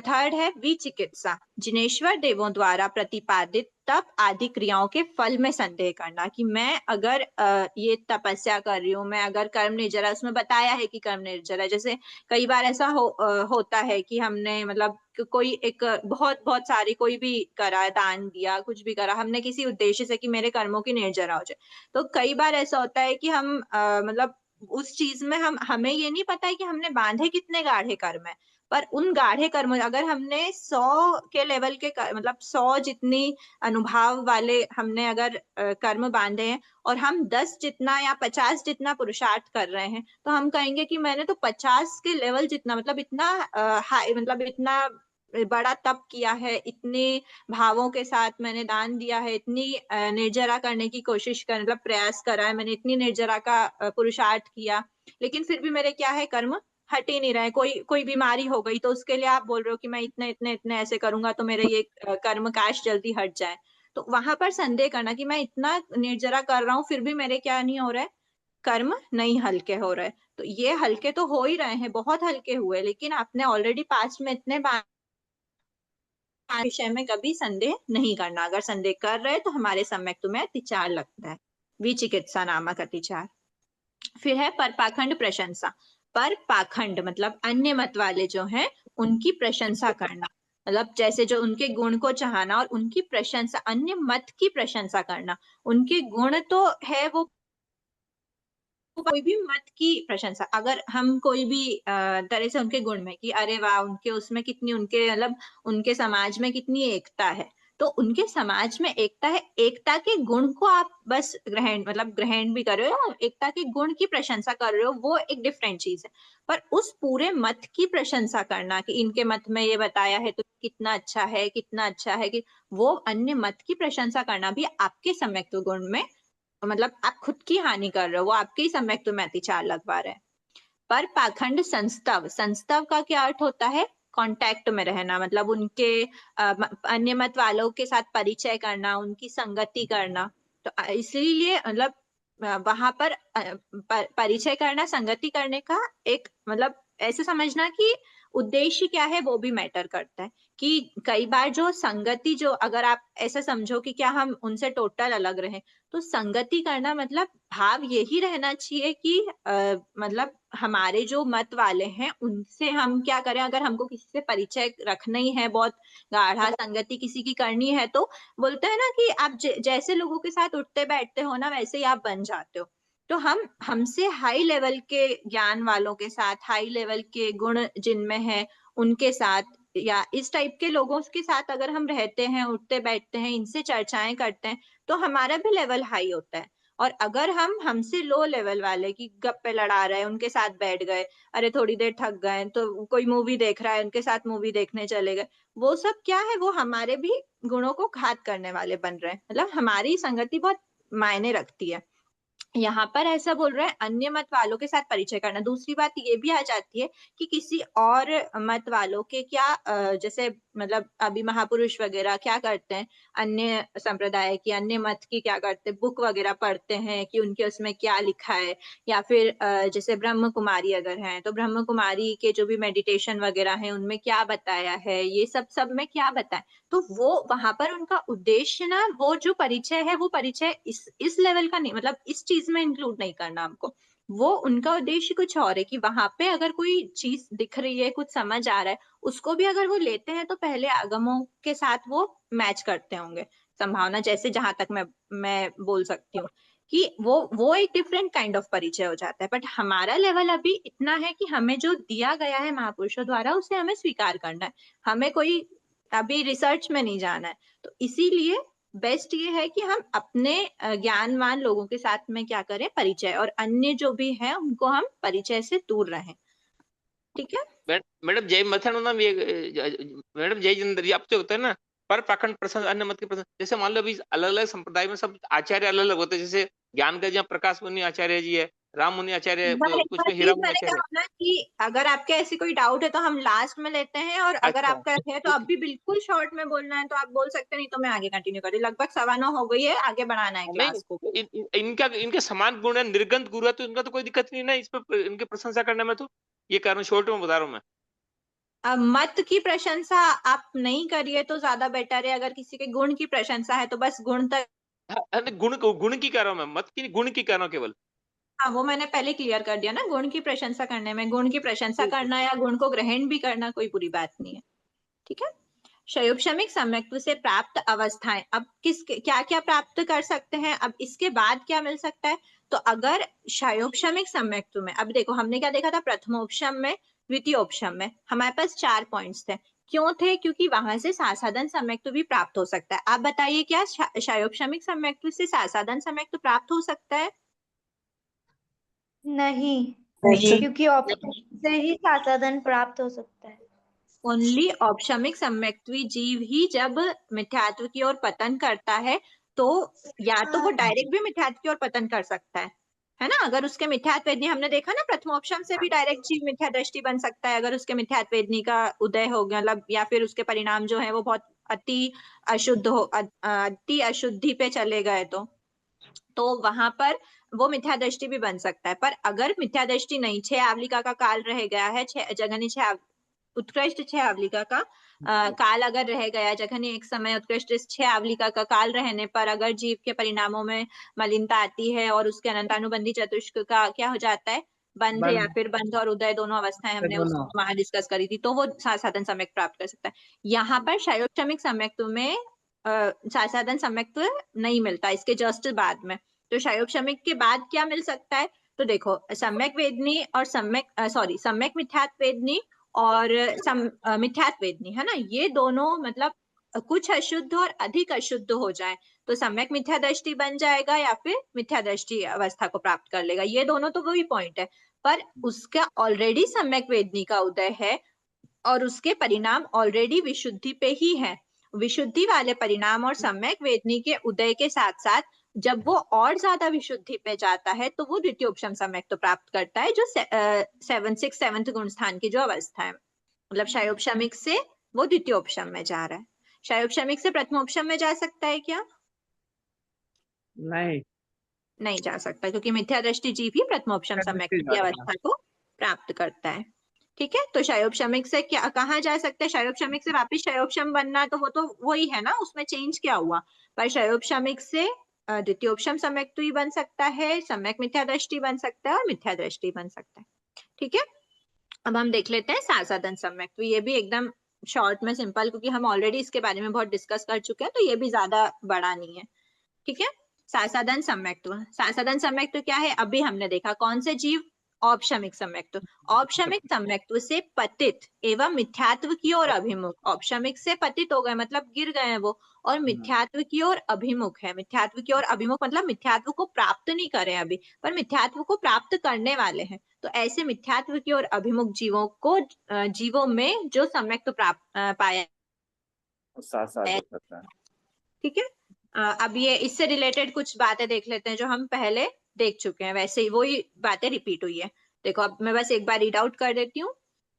A: थर्ड है विचिकित्सा, जिनेश्वर देवों द्वारा प्रतिपादित तप आदि क्रियाओं के फल में संदेह करना, कि मैं अगर ये तपस्या कर रही हूँ, मैं अगर कर्म निर्जरा, उसमें बताया है कि कर्म निर्जरा, जैसे कई बार ऐसा होता है कि हमने मतलब कोई एक बहुत बहुत सारी कोई भी करा, दान दिया, कुछ भी करा हमने किसी उद्देश्य से कि मेरे कर्मों की निर्जरा हो जाए, तो कई बार ऐसा होता है कि हम मतलब उस चीज में हमें ये नहीं पता है कि हमने बांधे कितने गाढ़े कर्म है, पर उन गाढ़े कर्म अगर हमने 100 के लेवल के मतलब 100 जितनी अनुभव वाले हमने अगर कर्म बांधे हैं और हम 10 जितना या 50 जितना पुरुषार्थ कर रहे हैं, तो हम कहेंगे कि मैंने तो 50 के लेवल जितना मतलब इतना हाई मतलब इतना बड़ा तप किया है, इतने भावों के साथ मैंने दान दिया है, इतनी निर्जरा करने की कोशिश कर मतलब प्रयास करा है, मैंने इतनी निर्जरा का पुरुषार्थ किया, लेकिन फिर भी मेरे क्या है, कर्म हट ही नहीं रहे। कोई बीमारी हो गई तो उसके लिए आप बोल रहे हो कि मैं इतने इतने इतने ऐसे करूंगा तो मेरे ये कर्म काश जल्दी हट जाए, तो वहां पर संदेह करना कि मैं इतना निर्जरा कर रहा हूँ फिर भी मेरे क्या नहीं हो रहा है, कर्म नहीं हल्के हो रहे। तो ये हल्के तो हो ही रहे हैं, बहुत हल्के हुए, लेकिन आपने ऑलरेडी पास्ट में इतने बार विषय में कभी संदेह नहीं करना। अगर संदेह कर रहे तो हमारे सम्यक तुम्हें अतिचार लगता है, विचिकित्सा नामक अतिचार। फिर है परपाखंड प्रशंसा, पर पाखंड मतलब अन्य मत वाले जो हैं उनकी प्रशंसा करना, मतलब जैसे जो उनके गुण को चाहना और उनकी प्रशंसा, अन्य मत की प्रशंसा करना, उनके गुण तो है वो कोई भी मत की प्रशंसा, अगर हम कोई भी तरह से उनके गुण में कि अरे वाह उनके उसमें कितनी उनके मतलब उनके समाज में कितनी एकता है, तो उनके समाज में एकता है, एकता के गुण को आप बस ग्रहण भी कर रहे हो, एकता के गुण की प्रशंसा कर रहे हो, वो एक डिफरेंट चीज है। पर उस पूरे मत की प्रशंसा करना कि इनके मत में ये बताया है तो कितना अच्छा है, कितना अच्छा है, कि वो अन्य मत की प्रशंसा करना भी आपके सम्यक्त्व गुण में मतलब आप खुद की हानि कर रहे हो, वो आपके ही सम्यक्त्व में अतिचार लगवा रहे हैं। पर पाखंड संस्तव, संस्तव का क्या अर्थ होता है, कांटेक्ट में रहना, मतलब उनके अन्य मत वालों के साथ परिचय करना, उनकी संगति करना, तो इसलिए मतलब वहां पर परिचय करना, संगति करने का एक मतलब ऐसे समझना कि उद्देश्य क्या है वो भी मैटर करता है, कि कई बार जो संगति, जो अगर आप ऐसा समझो कि क्या हम उनसे टोटल अलग रहे, तो संगति करना मतलब भाव यही रहना चाहिए कि मतलब हमारे जो मत वाले हैं उनसे हम क्या करें, अगर हमको किसी से परिचय रखना ही है, बहुत गाढ़ा संगति किसी की करनी है, तो बोलते हैं ना कि आप जैसे लोगों के साथ उठते बैठते हो ना वैसे ही आप बन जाते हो, तो हम हमसे हाई लेवल के ज्ञान वालों के साथ, हाई लेवल के गुण जिनमें है उनके साथ, या इस टाइप के लोगों के साथ अगर हम रहते हैं, उठते बैठते हैं, इनसे चर्चाएं करते हैं, तो हमारा भी लेवल हाई होता है। और अगर हम हमसे लो लेवल वाले की गप्पे लड़ा रहे हैं, उनके साथ बैठ गए, अरे थोड़ी देर थक गए तो कोई मूवी देख रहा है, उनके साथ मूवी देखने चले गए, वो सब क्या है, वो हमारे भी गुणों को घात करने वाले बन रहे हैं, मतलब हमारी संगति बहुत मायने रखती है। यहाँ पर ऐसा बोल रहे हैं अन्य मत वालों के साथ परिचय करना। दूसरी बात ये भी आ जाती है कि किसी और मत वालों के क्या जैसे मतलब अभी महापुरुष वगैरह क्या करते हैं, अन्य संप्रदाय की, अन्य मत की क्या करते हैं, बुक वगैरह पढ़ते हैं कि उनके उसमें क्या लिखा है, या फिर जैसे ब्रह्म कुमारी अगर हैं तो ब्रह्म कुमारी के जो भी मेडिटेशन वगैरह है उनमें क्या बताया है, ये सब में क्या बताया, तो वो वहां पर उनका उद्देश्य ना, वो जो परिचय है वो परिचय इस लेवल का नहीं, मतलब इस चीज में इंक्लूड नहीं करना हमको, वो उनका उद्देश्य कुछ और है, कि वहां पे अगर कोई चीज दिख रही है, कुछ समझ आ रहा है, उसको भी अगर वो लेते हैं तो पहले आगमों के साथ वो मैच करते होंगे, संभावना जैसे जहां तक मैं बोल सकती हूँ कि वो एक डिफरेंट काइंड ऑफ परिचय हो जाता है। बट हमारा लेवल अभी इतना है कि हमें जो दिया गया है महापुरुषों द्वारा उसे हमें स्वीकार करना है, हमें कोई अभी रिसर्च में नहीं जाना है, तो इसीलिए बेस्ट ये है कि हम अपने ज्ञानवान लोगों के साथ में क्या करें, परिचय, और अन्य जो भी है उनको हम परिचय से दूर रहें। ठीक है
B: मैडम जय मथन नाम ये मैडम जय जिंदर आपसे होता है ना, पर पाखंड प्रसंग अन्य मत के प्रसंग, जैसे मान लो अभी अलग अलग संप्रदाय में सब आचार्य अलग अलग होते हैं, जैसे ज्ञान का जहाँ प्रकाश मुनि आचार्य जी है, राम मुनि आचार्य,
A: एक बार
B: कुछ में
A: प्लीज
B: हीरा मुनि
A: मैंने
B: आचार्य।
A: कहा ना कि अगर आपके ऐसी कोई डाउट है तो हम लास्ट में लेते हैं, और अगर
B: अच्छा,
A: आपका है तो अभी बिल्कुल शॉर्ट में बोलना है तो आप बोल सकते हैं, नहीं तो मैं आगे कंटिन्यू कर रही हूँ। लगभग 9:15 हो गई है, आगे बढ़ाना है
B: नहीं,
A: क्लास को।
B: इनका इनके समान गुण है, निर्गंत गुरु है, तो इनका तो कोई दिक्कत नहीं ना, इस पे इनकी प्रशंसा करने में। तो ये कह रहा हूँ, शॉर्ट में बता रहा हूँ मैं।
A: अब मत की प्रशंसा आप नहीं करिए तो ज्यादा बेटर है। अगर किसी के गुण की प्रशंसा है तो बस गुण तक।
B: हाँ, गुण की कह रहा हूँ मैं, मत की गुण की कह रहा हूँ केवल।
A: हाँ, वो मैंने पहले क्लियर कर दिया ना। गुण की प्रशंसा करने में, गुण की प्रशंसा करना या गुण को ग्रहण भी करना कोई बुरी बात नहीं है। ठीक है। शयोपशमिक सम्यक्त्व से प्राप्त अवस्थाएं, अब क्या क्या प्राप्त कर सकते हैं, अब इसके बाद क्या मिल सकता है। तो अगर शयोपशमिक सम्यक्त्व में, अब देखो हमने क्या देखा था, प्रथमोपशम में, द्वितीयोपशम में हमारे पास 4 पॉइंट्स थे। क्यों थे? क्योंकि वहां से सासाधन सम्यक्त्व भी प्राप्त हो सकता है। आप बताइए, क्या शयोपशमिक सम्यक्त्व से सासाधन सम्यक्त्व प्राप्त हो सकता है?
I: नहीं,
L: नहीं।
I: क्योंकि ऑप्शन से ही सासाधन प्राप्त हो सकता है।
A: ओनली औपशमिक सम्यक्त्वी जीव ही जब मिथ्यात्व की ओर पतन करता है, तो या तो वो डायरेक्ट भी मिथ्यात्व की ओर पतन कर सकता है ना। अगर उसके मिथ्यात्व वेदनी, हमने देखा ना, प्रथमोपशम से भी डायरेक्ट जीव मिथ्या दृष्टि बन सकता है अगर उसके मिथ्यात्व वेदनी का उदय हो गया, मतलब या फिर उसके परिणाम जो है वो बहुत अति अशुद्धि पे चले गए, तो वहां पर वो मिथ्या दृष्टि भी बन सकता है। पर अगर मिथ्या दृष्टि नहीं, 6 आवलिका का काल रह गया है, जघन्य 6 उत्कृष्ट 6 आवलिका का काल अगर रह गया, जघन्य एक समय उत्कृष्ट 6 आवलिका का काल रहने पर अगर जीव के परिणामों में मलिनता आती है और उसके अनंतानुबंधी चतुष्क का क्या हो जाता है, बंध, या फिर बंध और उदय दोनों अवस्थाएं हमने वहां डिस्कस करी थी, तो वो साधन सम्यक प्राप्त कर सकता है। यहाँ पर शयोपशमिक सम्यक्त्व में साधन सम्यक्त्व नहीं मिलता, इसके जस्ट बाद में। तो शयोपशमिक के बाद क्या मिल सकता है? तो देखो, सम्यक वेदनी और सम्यक मिथ्यात्व वेदनी और मिथ्यात्व वेदनी, है ना, ये दोनों मतलब कुछ अशुद्ध और अधिक अशुद्ध हो जाए तो सम्यक मिथ्या दृष्टि बन जाएगा या फिर मिथ्या दृष्टि अवस्था को प्राप्त कर लेगा। ये दोनों तो वही पॉइंट है। पर उसका ऑलरेडी सम्यक वेदनी का उदय है और उसके परिणाम ऑलरेडी विशुद्धि पे ही है। विशुद्धि वाले परिणाम और सम्यक वेदनी के उदय के साथ साथ जब वो और ज्यादा विशुद्धि पे जाता है तो वो द्वितीयोपशम सम्यक तो प्राप्त करता है, जो 7th गुण स्थान की जो अवस्था है। मतलब शयोपशमिक से वो द्वितीयोपशम में जा रहा है। शयोपशमिक से प्रथमोपशम में जा सकता है क्या? नहीं जा सकता, क्योंकि मिथ्या दृष्टि जीव ही प्रथमोपशम सम्यक की अवस्था को प्राप्त करता है। ठीक है। तो शयोपशमिक से क्या कहाँ जा सकता है? शयोपशमिक से वापिस शयोपशम बनना, तो वो तो वही है ना, उसमें चेंज क्या हुआ? पर शयोपशमिक से द्वितीयोपशम सम्यक्त्व ही बन सकता है, सम्यक मिथ्या दृष्टि बन सकता है और मिथ्या दृष्टि बन सकता है। ठीक है। अब हम देख लेते हैं सासाधन सम्यक्त्व। ये भी एकदम शॉर्ट में सिंपल, क्योंकि हम ऑलरेडी इसके बारे में बहुत डिस्कस कर चुके हैं, तो ये भी ज्यादा बड़ा नहीं है। ठीक है। सासाधन सम्यक्त्व, सासाधन सम्यक्त्व क्या है? अभी हमने देखा कौन से जीव? औपशमिक सम्यक्त्व। औपशमिक सम्यक्त्व से पतित एवं मिथ्यात्व की ओर अभिमुख। औपशमिक से पतित हो गए मतलब गिर गए हैं वो, और मिथ्यात्व की ओर अभिमुख है। मिथ्यात्व की ओर अभिमुख मतलब मिथ्यात्व को प्राप्त नहीं करे अभी, पर मिथ्यात्व को प्राप्त करने वाले हैं। तो ऐसे मिथ्यात्व की ओर अभिमुख जीवों में जो सम्यक्त्व प्राप्त पाया। ठीक है। अब ये इससे रिलेटेड कुछ बातें देख लेते हैं जो हम पहले देख चुके हैं, वैसे ही वही बातें रिपीट हुई है। देखो, अब मैं बस एक बार रीड आउट कर देती हूँ।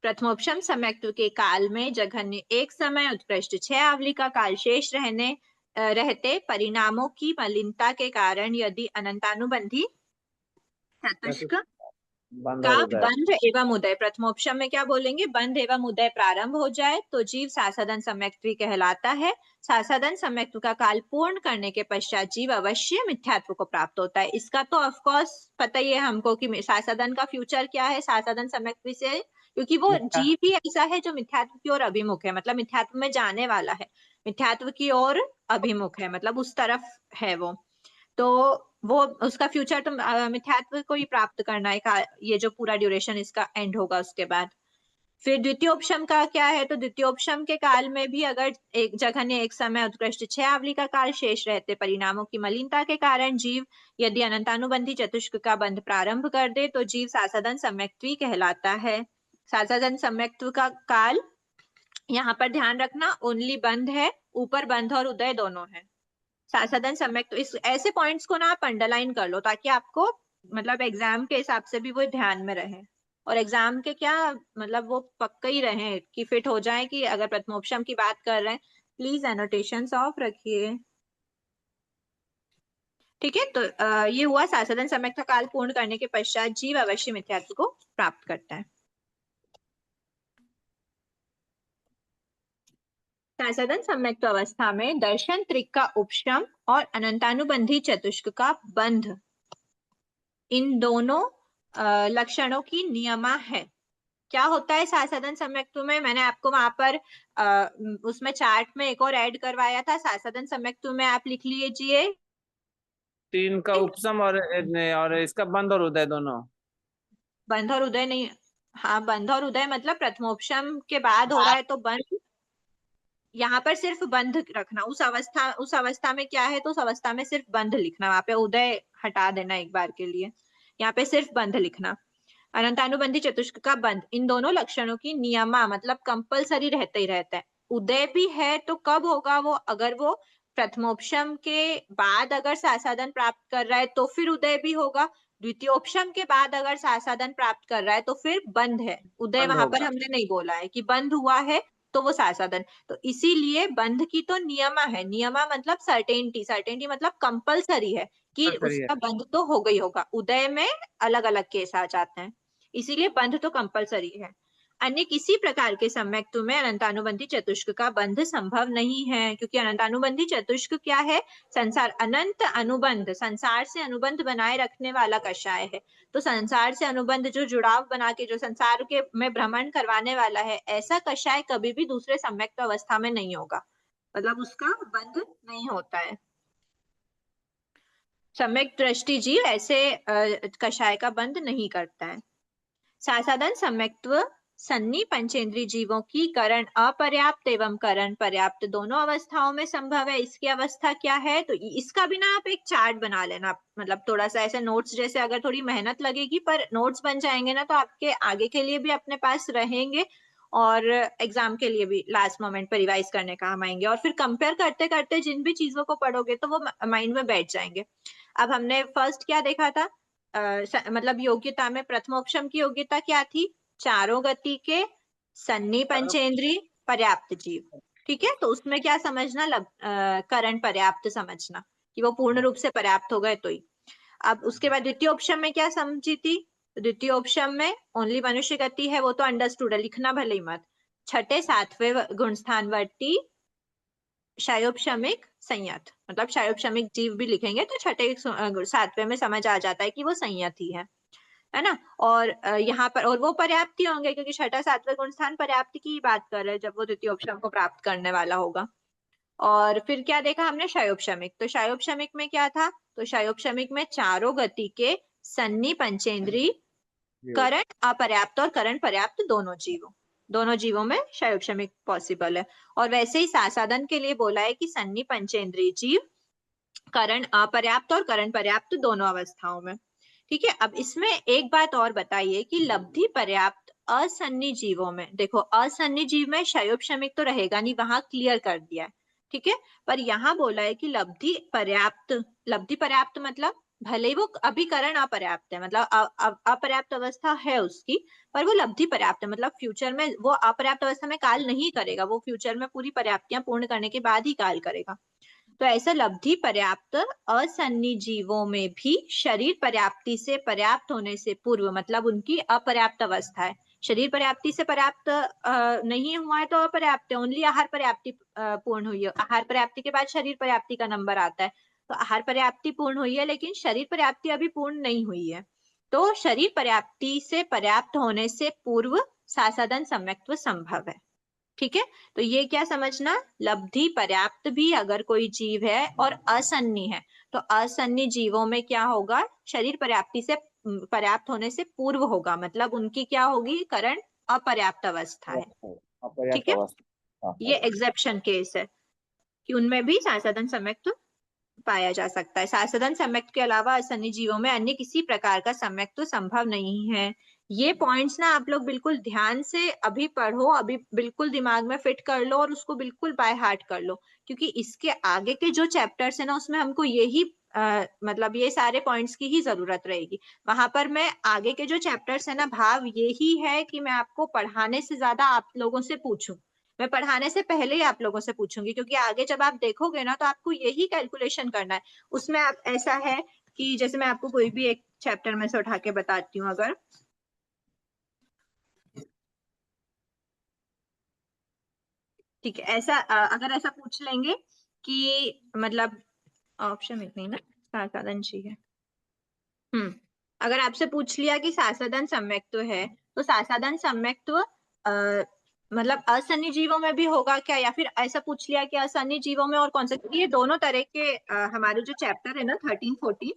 A: प्रथमोपशम सम्यक्त्व के काल में जघन्य एक समय उत्कृष्ट 6 आवली का काल शेष रहते परिणामों की मलिनता के कारण यदि अनंतानुबंधी चतुष्क का बंध एवं उदय, प्रथमोपशम में क्या बोलेंगे? बंध एवं उदय प्रारंभ हो जाए तो जीव सासाधन सम्यक्त्वी कहलाता है। सासाधन सम्यक्त्व का काल पूर्ण करने के पश्चात जीव अवश्य मिथ्यात्व को प्राप्त होता है। इसका तो ऑफ कोर्स पता ही है हमको कि सासाधन का फ्यूचर क्या है सासाधन सम्यक्त्वी से, क्योंकि वो जीव ही ऐसा है जो मिथ्यात्व की ओर अभिमुख है, मतलब मिथ्यात्व में जाने वाला है, मिथ्यात्व की ओर अभिमुख है, मतलब उस तरफ है वो। तो वो उसका फ्यूचर तो मिथ्यात्व को ही प्राप्त करना है, ये जो पूरा ड्यूरेशन इसका एंड होगा उसके बाद। फिर द्वितीयोपशम का क्या है? तो द्वितीयोपशम के काल में भी अगर एक जघन्य एक समय उत्कृष्ट 6 आवली का काल शेष रहते परिणामों की मलिनता के कारण जीव यदि अनंतानुबंधी चतुष्क का बंध प्रारंभ कर दे तो जीव सासाधन सम्यक्त्वी कहलाता है। सासाधन सम्यक्त्व का काल, यहाँ पर ध्यान रखना, ओनली बंध है, ऊपर बंध और उदय दोनों है। सासाधन सम्यक्त्व, इस ऐसे पॉइंट्स को ना आप अंडरलाइन कर लो ताकि आपको मतलब एग्जाम के हिसाब से भी वो ध्यान में रहे, और एग्जाम के क्या मतलब वो पक्का ही रहे कि फिट हो जाए, कि अगर प्रथमोपशम की बात कर रहे हैं प्लीज एनोटेशंस ऑफ रखिए। ठीक है, तो ये हुआ सासदन सम्यक्त काल पूर्ण करने के पश्चात जीव अवश्य मिथ्यात्व को प्राप्त करता है। सासदन सम्यक्त अवस्था में दर्शन त्रिक का उपशम और अनंतानुबंधी चतुष्क का बंध, इन दोनों लक्षणों की नियमा है। क्या होता है सासदन सम्यक्त में, मैंने आपको वहां पर उसमें चार्ट में एक और ऐड करवाया था। सासदन सम्यक्त में आप लिख लीजिए
F: 3 का उपशम और इसका बंध और उदय दोनों।
A: बंध और उदय नहीं, हाँ बंध और उदय मतलब प्रथमोपशम के बाद हो रहा है तो बंध, यहाँ पर सिर्फ बंध रखना। उस अवस्था में क्या है तो उस अवस्था में सिर्फ बंध लिखना, वहां पे उदय हटा देना एक बार के लिए, यहाँ पे सिर्फ बंध लिखना। अनंतानुबंधी चतुष्क का बंध, इन दोनों लक्षणों की नियमा मतलब कंपलसरी रहते ही रहता है। उदय भी है तो कब होगा वो, अगर वो प्रथमोपशम के बाद अगर सासादन प्राप्त कर रहा है तो फिर उदय भी होगा। द्वितीयोपशम के बाद अगर सासादन प्राप्त कर रहा है तो फिर बंध है। उदय वहां पर हमने नहीं बोला है कि बंध हुआ है तो वो सासादन, तो इसीलिए बंध की तो नियमा है। नियमा मतलब सर्टेनिटी, सर्टेनिटी मतलब कंपलसरी है कि उसका बंध तो हो गई होगा। उदय में अलग अलग केस आ जाते हैं, इसीलिए बंध तो कंपलसरी है। अन्य किसी प्रकार के सम्यक्त्व में अनंतानुबंधी चतुष्क का बंध संभव नहीं है, क्योंकि अनंतानुबंधी चतुष्क क्या है, संसार अनंत अनुबंध, संसार से अनुबंध बनाए रखने वाला कषाय है। तो संसार से अनुबंध जो जुड़ाव बना के जो संसार के में भ्रमण करवाने वाला है, ऐसा कषाय कभी भी दूसरे सम्यक्त अवस्था में नहीं होगा, मतलब उसका बंध नहीं होता है। सम्यक दृष्टि जीव ऐसे कषाय का बंध नहीं करता है। सासादन सम्यक्त्व सन्नी पंचेंद्रीय जीवों की करण अपर्याप्त एवं करण पर्याप्त दोनों अवस्थाओं में संभव है। इसकी अवस्था क्या है, तो इसका भी ना आप एक चार्ट बना लेना, मतलब थोड़ा सा ऐसे नोट्स जैसे, अगर थोड़ी मेहनत लगेगी पर नोट्स बन जाएंगे ना, तो आपके आगे के लिए भी अपने पास रहेंगे और एग्जाम के लिए भी लास्ट मोमेंट पर रिवाइज करने काम आएंगे। और फिर कंपेयर करते करते जिन भी चीजों को पढ़ोगे तो वो माइंड में बैठ जाएंगे। अब हमने फर्स्ट क्या देखा था, मतलब योग्यता में प्रथमोपशम की योग्यता क्या थी, चारों गति के सन्नी पंचेंद्रीय पर्याप्त जीव। ठीक है, तो उसमें क्या समझना, करण पर्याप्त समझना कि वो पूर्ण रूप से पर्याप्त हो गए तो ही। अब उसके बाद द्वितीय ऑप्शन में क्या समझी थी, द्वितीय ऑप्शन में ओनली मनुष्य गति है, वो तो अंडरस्टूड है, लिखना भले ही मत। छठे सातवें गुणस्थानवर्ती क्षयोपशमिक संयत, मतलब क्षयोपशमिक जीव भी लिखेंगे तो छठे सातवें में समझ आ जाता है कि वो संयत ही है ना। और यहाँ पर और वो पर्याप्त ही होंगे, क्योंकि छठा सातवें गुणस्थान पर्याप्त की बात कर रहे हैं जब वो द्वितीय उपशम को प्राप्त करने वाला होगा। और फिर क्या देखा हमने, क्षयोपशमिक, तो क्षयोपशमिक में क्या था, तो क्षयोपशमिक में चारों गति के सन्नी पंचेंद्रीय करण अपर्याप्त और करण पर्याप्त दोनों जीवों में क्षयोपशमिक पॉसिबल है। और वैसे ही सासादन के लिए बोला है कि सन्नी पंचेंद्रीय जीव करण अपर्याप्त और करण पर्याप्त दोनों अवस्थाओं में। ठीक है, अब इसमें एक बात और बताइए कि लब्धि पर्याप्त असन्नी जीवों में, देखो असन्नी जीव में क्षयोपशमिक तो रहेगा नहीं, वहां क्लियर कर दिया है। ठीक है, पर यहाँ बोला है कि लब्धि पर्याप्त मतलब भले वो अभी करण अपर्याप्त है, मतलब अपर्याप्त अवस्था है उसकी, पर वो लब्धि पर्याप्त है, मतलब फ्यूचर में वो अपर्याप्त अवस्था में काल नहीं करेगा, वो फ्यूचर में पूरी पर्याप्तियां पूर्ण करने के बाद ही काल करेगा। तो ऐसा लब्धि पर्याप्त असन्नी जीवों में भी शरीर पर्याप्ति से पर्याप्त होने से पूर्व, मतलब उनकी अपर्याप्त अवस्था है, शरीर पर्याप्ति से पर्याप्त नहीं हुआ है तो अपर्याप्त है, ओनली आहार पर्याप्ति पूर्ण हुई है। आहार पर्याप्ति के बाद शरीर पर्याप्ति का नंबर आता है, तो आहार पर्याप्ति पूर्ण हुई है लेकिन शरीर पर्याप्ति अभी पूर्ण नहीं हुई है। तो शरीर पर्याप्ति से पर्याप्त होने से पूर्व सासादन सम्यक्त्व संभव है। ठीक है, तो ये क्या समझना, लब्धि पर्याप्त भी अगर कोई जीव है और असन्नी है, तो असन्नी जीवों में क्या होगा, शरीर पर्याप्ति से पर्याप्त होने से पूर्व होगा, मतलब उनकी क्या होगी, करण अपर्याप्त अवस्था है। ठीक है, ये एक्सेप्शन केस है कि उनमें भी सासादन सम्यक्त्व पाया जा सकता है। सासादन सम्यक्त्व के अलावा असन्नी जीवों में अन्य किसी प्रकार का सम्यक्त्व संभव नहीं है। ये पॉइंट्स ना आप लोग बिल्कुल ध्यान से अभी पढ़ो, अभी बिल्कुल दिमाग में फिट कर लो और उसको बिल्कुल बाय हार्ट कर लो, क्योंकि इसके आगे के जो चैप्टर्स है ना उसमें हमको यही मतलब ये सारे पॉइंट्स की ही जरूरत रहेगी। वहां पर मैं आगे के जो चैप्टर्स है ना, भाव यही है कि मैं आपको पढ़ाने से ज्यादा आप लोगों से पूछूं। मैं पढ़ाने से पहले ही आप लोगों से पूछूंगी, क्योंकि आगे जब आप देखोगे ना तो आपको यही कैलकुलेशन करना है। उसमें आप ऐसा है कि जैसे मैं आपको कोई भी एक चैप्टर में से उठा के बताती हूँ, अगर ठीक है, ऐसा अगर ऐसा पूछ लेंगे कि मतलब ऑप्शन एक नहीं ना, साधन चाहिए। अगर आपसे पूछ लिया कि साधन सम्यक्त्व है, तो साधन सम्यक्त्व मतलब असन्नी जीवों में भी होगा क्या, या फिर ऐसा पूछ लिया कि असन्नी जीवों में और कौन से, ये दोनों तरह के हमारे जो चैप्टर है ना 13, 14,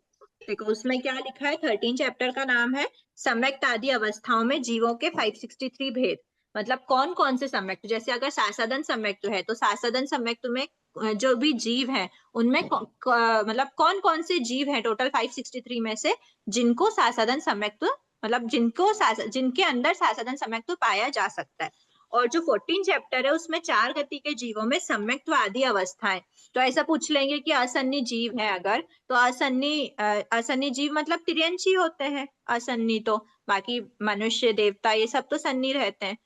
A: देखो उसमें क्या लिखा है। 13 चैप्टर का नाम है सम्यक्त आदि अवस्थाओं में जीवों के 563 भेद। मतलब कौन कौन से सम्यक्त, जैसे अगर साधन सम्यक्त्व है तो साधन सम्यक्त्व में जो भी जीव हैं उनमें मतलब कौन कौन से जीव हैं टोटल 563 में से जिनको साधन सम्यक्त्व, मतलब जिनके अंदर साधन सम्यक्त्व पाया जा सकता है। और जो 14 चैप्टर है उसमें 4 गति के जीवों में सम्यक्त्व आदि अवस्थाएं। तो ऐसा पूछ लेंगे कि असन्नी जीव है अगर, तो असन्नी जीव मतलब तिर्यंशी होते हैं असन्नी, तो बाकी मनुष्य देवता ये सब तो सन्नी रहते हैं।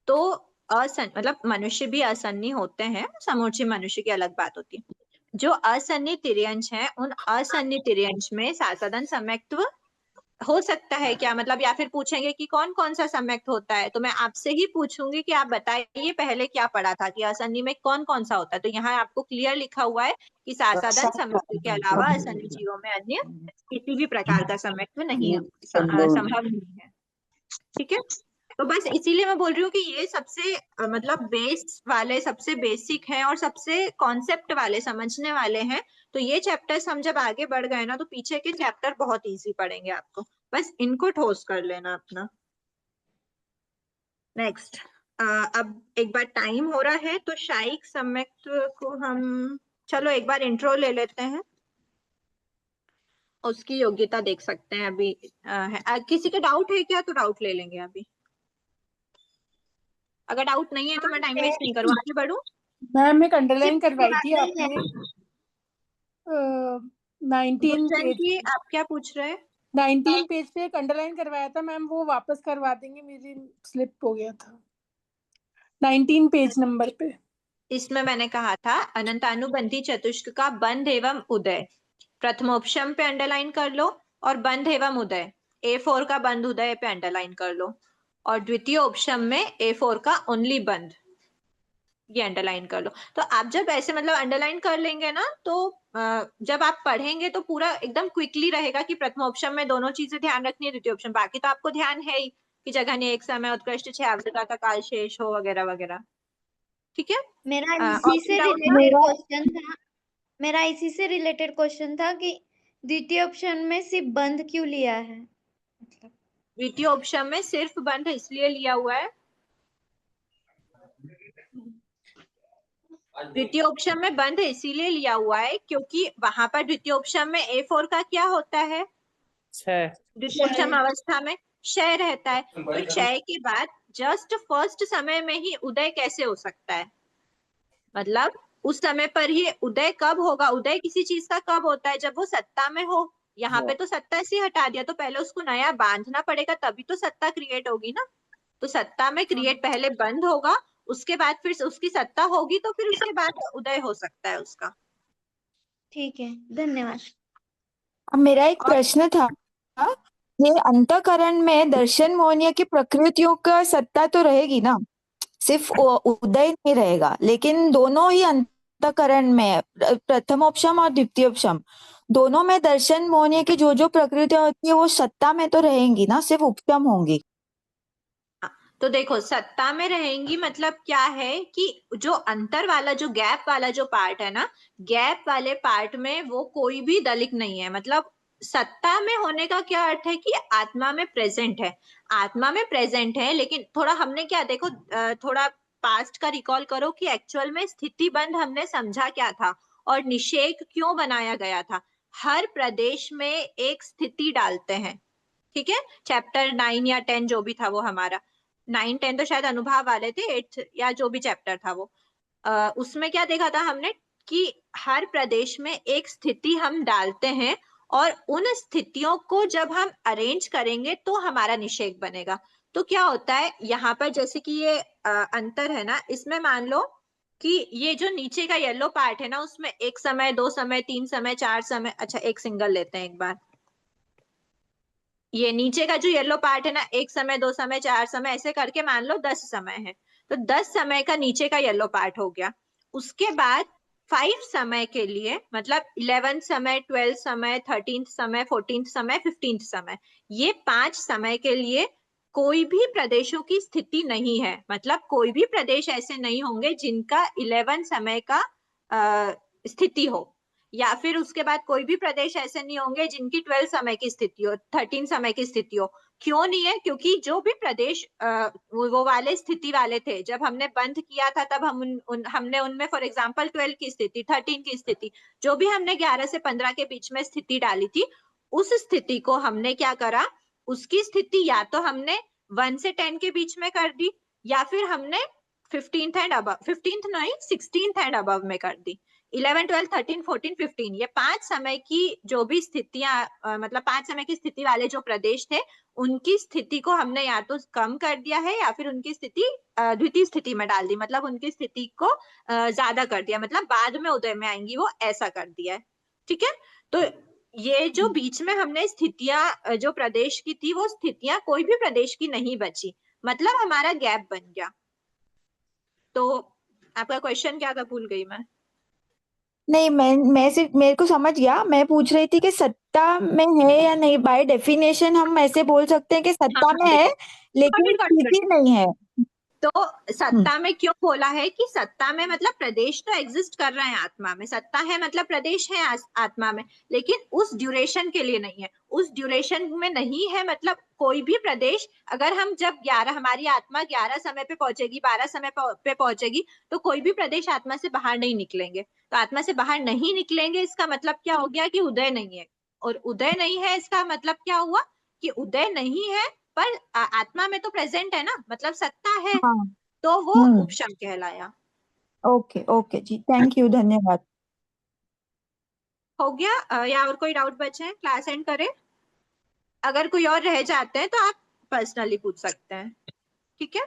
A: तो मतलब मनुष्य भी असन्नी होते हैं, समूची मनुष्य की अलग बात होती है। जो असन्नी तिर्यंश है उन असन्नी तिर्यंश में साधन सम्यक्त्व हो सकता है क्या, मतलब या फिर पूछेंगे कि कौन कौन सा सम्यक्त होता है, तो मैं आपसे ही पूछूंगी कि आप बताइए पहले क्या पढ़ा था कि असन्नी में कौन कौन सा होता है। तो यहाँ आपको क्लियर लिखा हुआ है कि साधन सम्यक्त के अलावा असन्नी जीवों में अन्य किसी भी प्रकार का सम्यक्त नहीं है, संभव नहीं है। ठीक है, तो बस इसीलिए मैं बोल रही हूँ कि ये सबसे मतलब बेस वाले, सबसे बेसिक है और सबसे कॉन्सेप्ट वाले, समझने वाले हैं। तो ये चैप्टर्स हम जब आगे बढ़ गए ना तो पीछे के चैप्टर बहुत इजी पड़ेंगे आपको, बस इनको ठोस कर लेना अपना। नेक्स्ट, अब एक बार टाइम हो रहा है तो शायिक सम्यक्त्व को हम चलो एक बार इंट्रो ले लेते हैं, उसकी योग्यता देख सकते हैं अभी। किसी के डाउट है क्या, तो डाउट ले लेंगे अभी। अगर डाउट नहीं है तो मैं टाइम वेस्ट नहीं करूँ, आगे बढ़ूं।
G: मैम एक अंडरलाइन करवाई थी आपने 19 पेज
A: की, आप क्या पूछ रहे हैं?
G: 19 पेज पे एक अंडरलाइन करवाया था मैम, वो वापस करवा देंगे, मेरी स्लिप हो गया था 19 पेज नंबर पे।
A: इसमें मैंने कहा था अनंतानुबंधी चतुष्क का बंध एवं उदय, प्रथमोपशम पे अंडरलाइन कर लो, और बंध एवं उदय A4 का बंध उदय पे अंडरलाइन कर लो, और द्वितीय उपशम में A4 का ओनली बंध, ये अंडरलाइन कर लो। तो आप जब ऐसे मतलब अंडरलाइन कर लेंगे ना तो जब आप पढ़ेंगे तो पूरा एकदम क्विकली रहेगा कि प्रथमोपशम में दोनों चीजें ध्यान रखनी है, द्वितीय उपशम बाकी तो आपको ध्यान है ही कि जगह ने एक समय उत्कृष्ट छह आवृत्ता का काल शेष हो वगैरह वगैरह। ठीक है,
I: मेरा
A: और
I: इसी से
A: doubt
I: रिलेटेड क्वेश्चन था, मेरा इसी से रिलेटेड क्वेश्चन था कि द्वितीय ऑप्शन में सिर्फ बंद क्यों लिया है, मतलब
A: द्वितीय उपशम में सिर्फ बंध इसलिए लिया हुआ है, द्वितीय उपशम में बंध इसीलिए लिया हुआ है क्योंकि वहां पर द्वितीय उपशम में A4 का क्या होता है, द्वितीय उपशम अवस्था में क्षय रहता है। तो क्षय के बाद जस्ट फर्स्ट समय में ही उदय कैसे हो सकता है, मतलब उस समय पर ही उदय कब होगा, उदय किसी चीज का कब होता है, जब वो सत्ता में हो। यहाँ पे तो सत्ता से हटा दिया, तो पहले उसको नया बांधना पड़ेगा तभी तो सत्ता क्रिएट होगी ना। तो सत्ता में क्रिएट पहले बंद होगा, उसके बाद फिर उसकी सत्ता होगी, तो फिर उसके बाद उदय हो सकता है उसका।
I: ठीक है, धन्यवाद।
J: अब मेरा एक प्रश्न था, ये अंतःकरण में दर्शन मोहनीय की प्रकृतियों का सत्ता तो रहेगी ना, सिर्फ उदय नहीं रहेगा, लेकिन दोनों ही अंतःकरण में प्रथमोपशम और द्वितीयोपशम दोनों में दर्शन मोहनीय की जो जो प्रकृतियां होती है वो सत्ता में तो रहेंगी ना, सिर्फ उपशम होंगी।
A: तो देखो सत्ता में रहेंगी मतलब क्या है कि जो अंतर वाला, जो गैप वाला जो पार्ट है ना, गैप वाले पार्ट में वो कोई भी दलिक नहीं है। मतलब सत्ता में होने का क्या अर्थ है कि आत्मा में प्रेजेंट है, आत्मा में प्रेजेंट है। लेकिन थोड़ा हमने क्या देखो, थोड़ा पास्ट का रिकॉल करो कि एक्चुअल में स्थिति बंध हमने समझा क्या था और निषेक क्यों बनाया गया था। हर प्रदेश में एक स्थिति डालते हैं, ठीक है, चैप्टर 9 या 10 जो भी था वो हमारा 9, 10 तो शायद अनुभव वाले थे, 8 या जो भी चैप्टर था वो उसमें क्या देखा था हमने कि हर प्रदेश में एक स्थिति हम डालते हैं और उन स्थितियों को जब हम अरेंज करेंगे तो हमारा निषेक बनेगा। तो क्या होता है यहाँ पर, जैसे कि ये अंतर है ना, इसमें मान लो कि ये जो नीचे का येलो पार्ट है ना, उसमें 1 समय 2 समय 3 समय 4 समय, अच्छा एक सिंगल लेते हैं एक बार। ये नीचे का जो येलो पार्ट है ना, 1 समय 2 समय 4 समय ऐसे करके मान लो 10 समय है, तो 10 समय का नीचे का येलो पार्ट हो गया। उसके बाद 5 समय के लिए, मतलब 11 समय 12 समय 13 समय 14 समय 15 समय, ये 5 समय के लिए कोई भी प्रदेशों की स्थिति नहीं है। मतलब कोई भी प्रदेश ऐसे नहीं होंगे जिनका 11 समय का स्थिति हो, या फिर उसके बाद कोई भी प्रदेश ऐसे नहीं होंगे जिनकी 12 समय की स्थिति हो, 13 समय की स्थिति हो। क्यों नहीं है? क्योंकि जो भी प्रदेश वो वाले स्थिति वाले थे, जब हमने बंद किया था तब हमने उनमें फॉर एग्जांपल 12 की स्थिति, 13 की स्थिति, जो भी हमने 11 से 15 के बीच में स्थिति डाली थी, उस स्थिति को हमने क्या करा, उसकी स्थिति या तो हमने 1 से 10 के बीच में कर दी, या फिर हमने 15th एंड अबव, 15th नहीं 16th एंड अबव में कर दी। 11, 12, 13, 14, 15 ये 5 समय की जो भी स्थितियां, मतलब 5 समय की स्थिति वाले जो प्रदेश थे, उनकी स्थिति को हमने या तो कम कर दिया है या फिर उनकी स्थिति द्वितीय स्थिति में डाल दी, मतलब उनकी स्थिति को ज्यादा कर दिया, मतलब बाद में उदय में आएंगी वो, ऐसा कर दिया है। ठीक है, तो ये जो बीच में हमने स्थितियां जो प्रदेश की थी, वो स्थितियां कोई भी प्रदेश की नहीं बची, मतलब हमारा गैप बन गया। तो आपका क्वेश्चन क्या था, भूल गई मैं।
J: नहीं, मैं सिर्फ, मेरे को समझ गया, मैं पूछ रही थी कि सत्ता में है या नहीं। बाय डेफिनेशन हम ऐसे बोल सकते हैं कि सत्ता में है लेकिन स्थिति नहीं है।
A: तो सत्ता में क्यों बोला है कि सत्ता में मतलब प्रदेश तो एग्जिस्ट कर रहे हैं आत्मा में, सत्ता है मतलब प्रदेश है आत्मा में, लेकिन उस ड्यूरेशन के लिए नहीं है, उस ड्यूरेशन में नहीं है। मतलब कोई भी प्रदेश, अगर हम जब 11 हमारी आत्मा 11 समय पे पहुंचेगी, 12 समय पे पहुंचेगी, तो कोई भी प्रदेश आत्मा से बाहर नहीं निकलेंगे। तो आत्मा से बाहर नहीं निकलेंगे, इसका मतलब क्या हो गया कि उदय नहीं है, और उदय नहीं है इसका मतलब क्या हुआ कि उदय नहीं है पर आत्मा में तो प्रेजेंट है ना, मतलब सत्ता है।
J: हाँ।
A: तो वो उपशम कहलाया।
J: ओके ओके जी, थैंक यू, धन्यवाद।
A: हो गया या और कोई डाउट बचे हैं? क्लास एंड करें? अगर कोई और रह जाते हैं तो आप पर्सनली पूछ सकते हैं। ठीक है।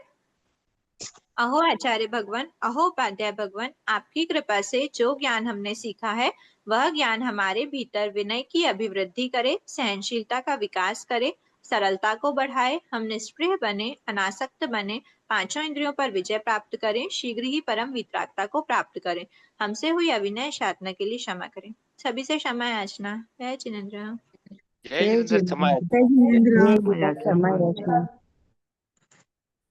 A: अहो आचार्य भगवान, अहो उपाध्याय भगवान, आपकी कृपा से जो ज्ञान हमने सीखा है वह ज्ञान हमारे भीतर विनय की अभिवृद्धि करे, सहनशीलता का विकास करे, सरलता को बढ़ाए, हम निष्प्रिय बने, अनासक्त बने, पांचों इंद्रियों पर विजय प्राप्त करें, शीघ्र ही परम वितरागता को प्राप्त करें, हमसे हुई अविनय साधना के लिए क्षमा करें। सभी से क्षमा याचना। जय जिनेंद्र।
B: जय जिनेंद्र, क्षमा
K: जय जिनेंद्र, क्षमा याचना।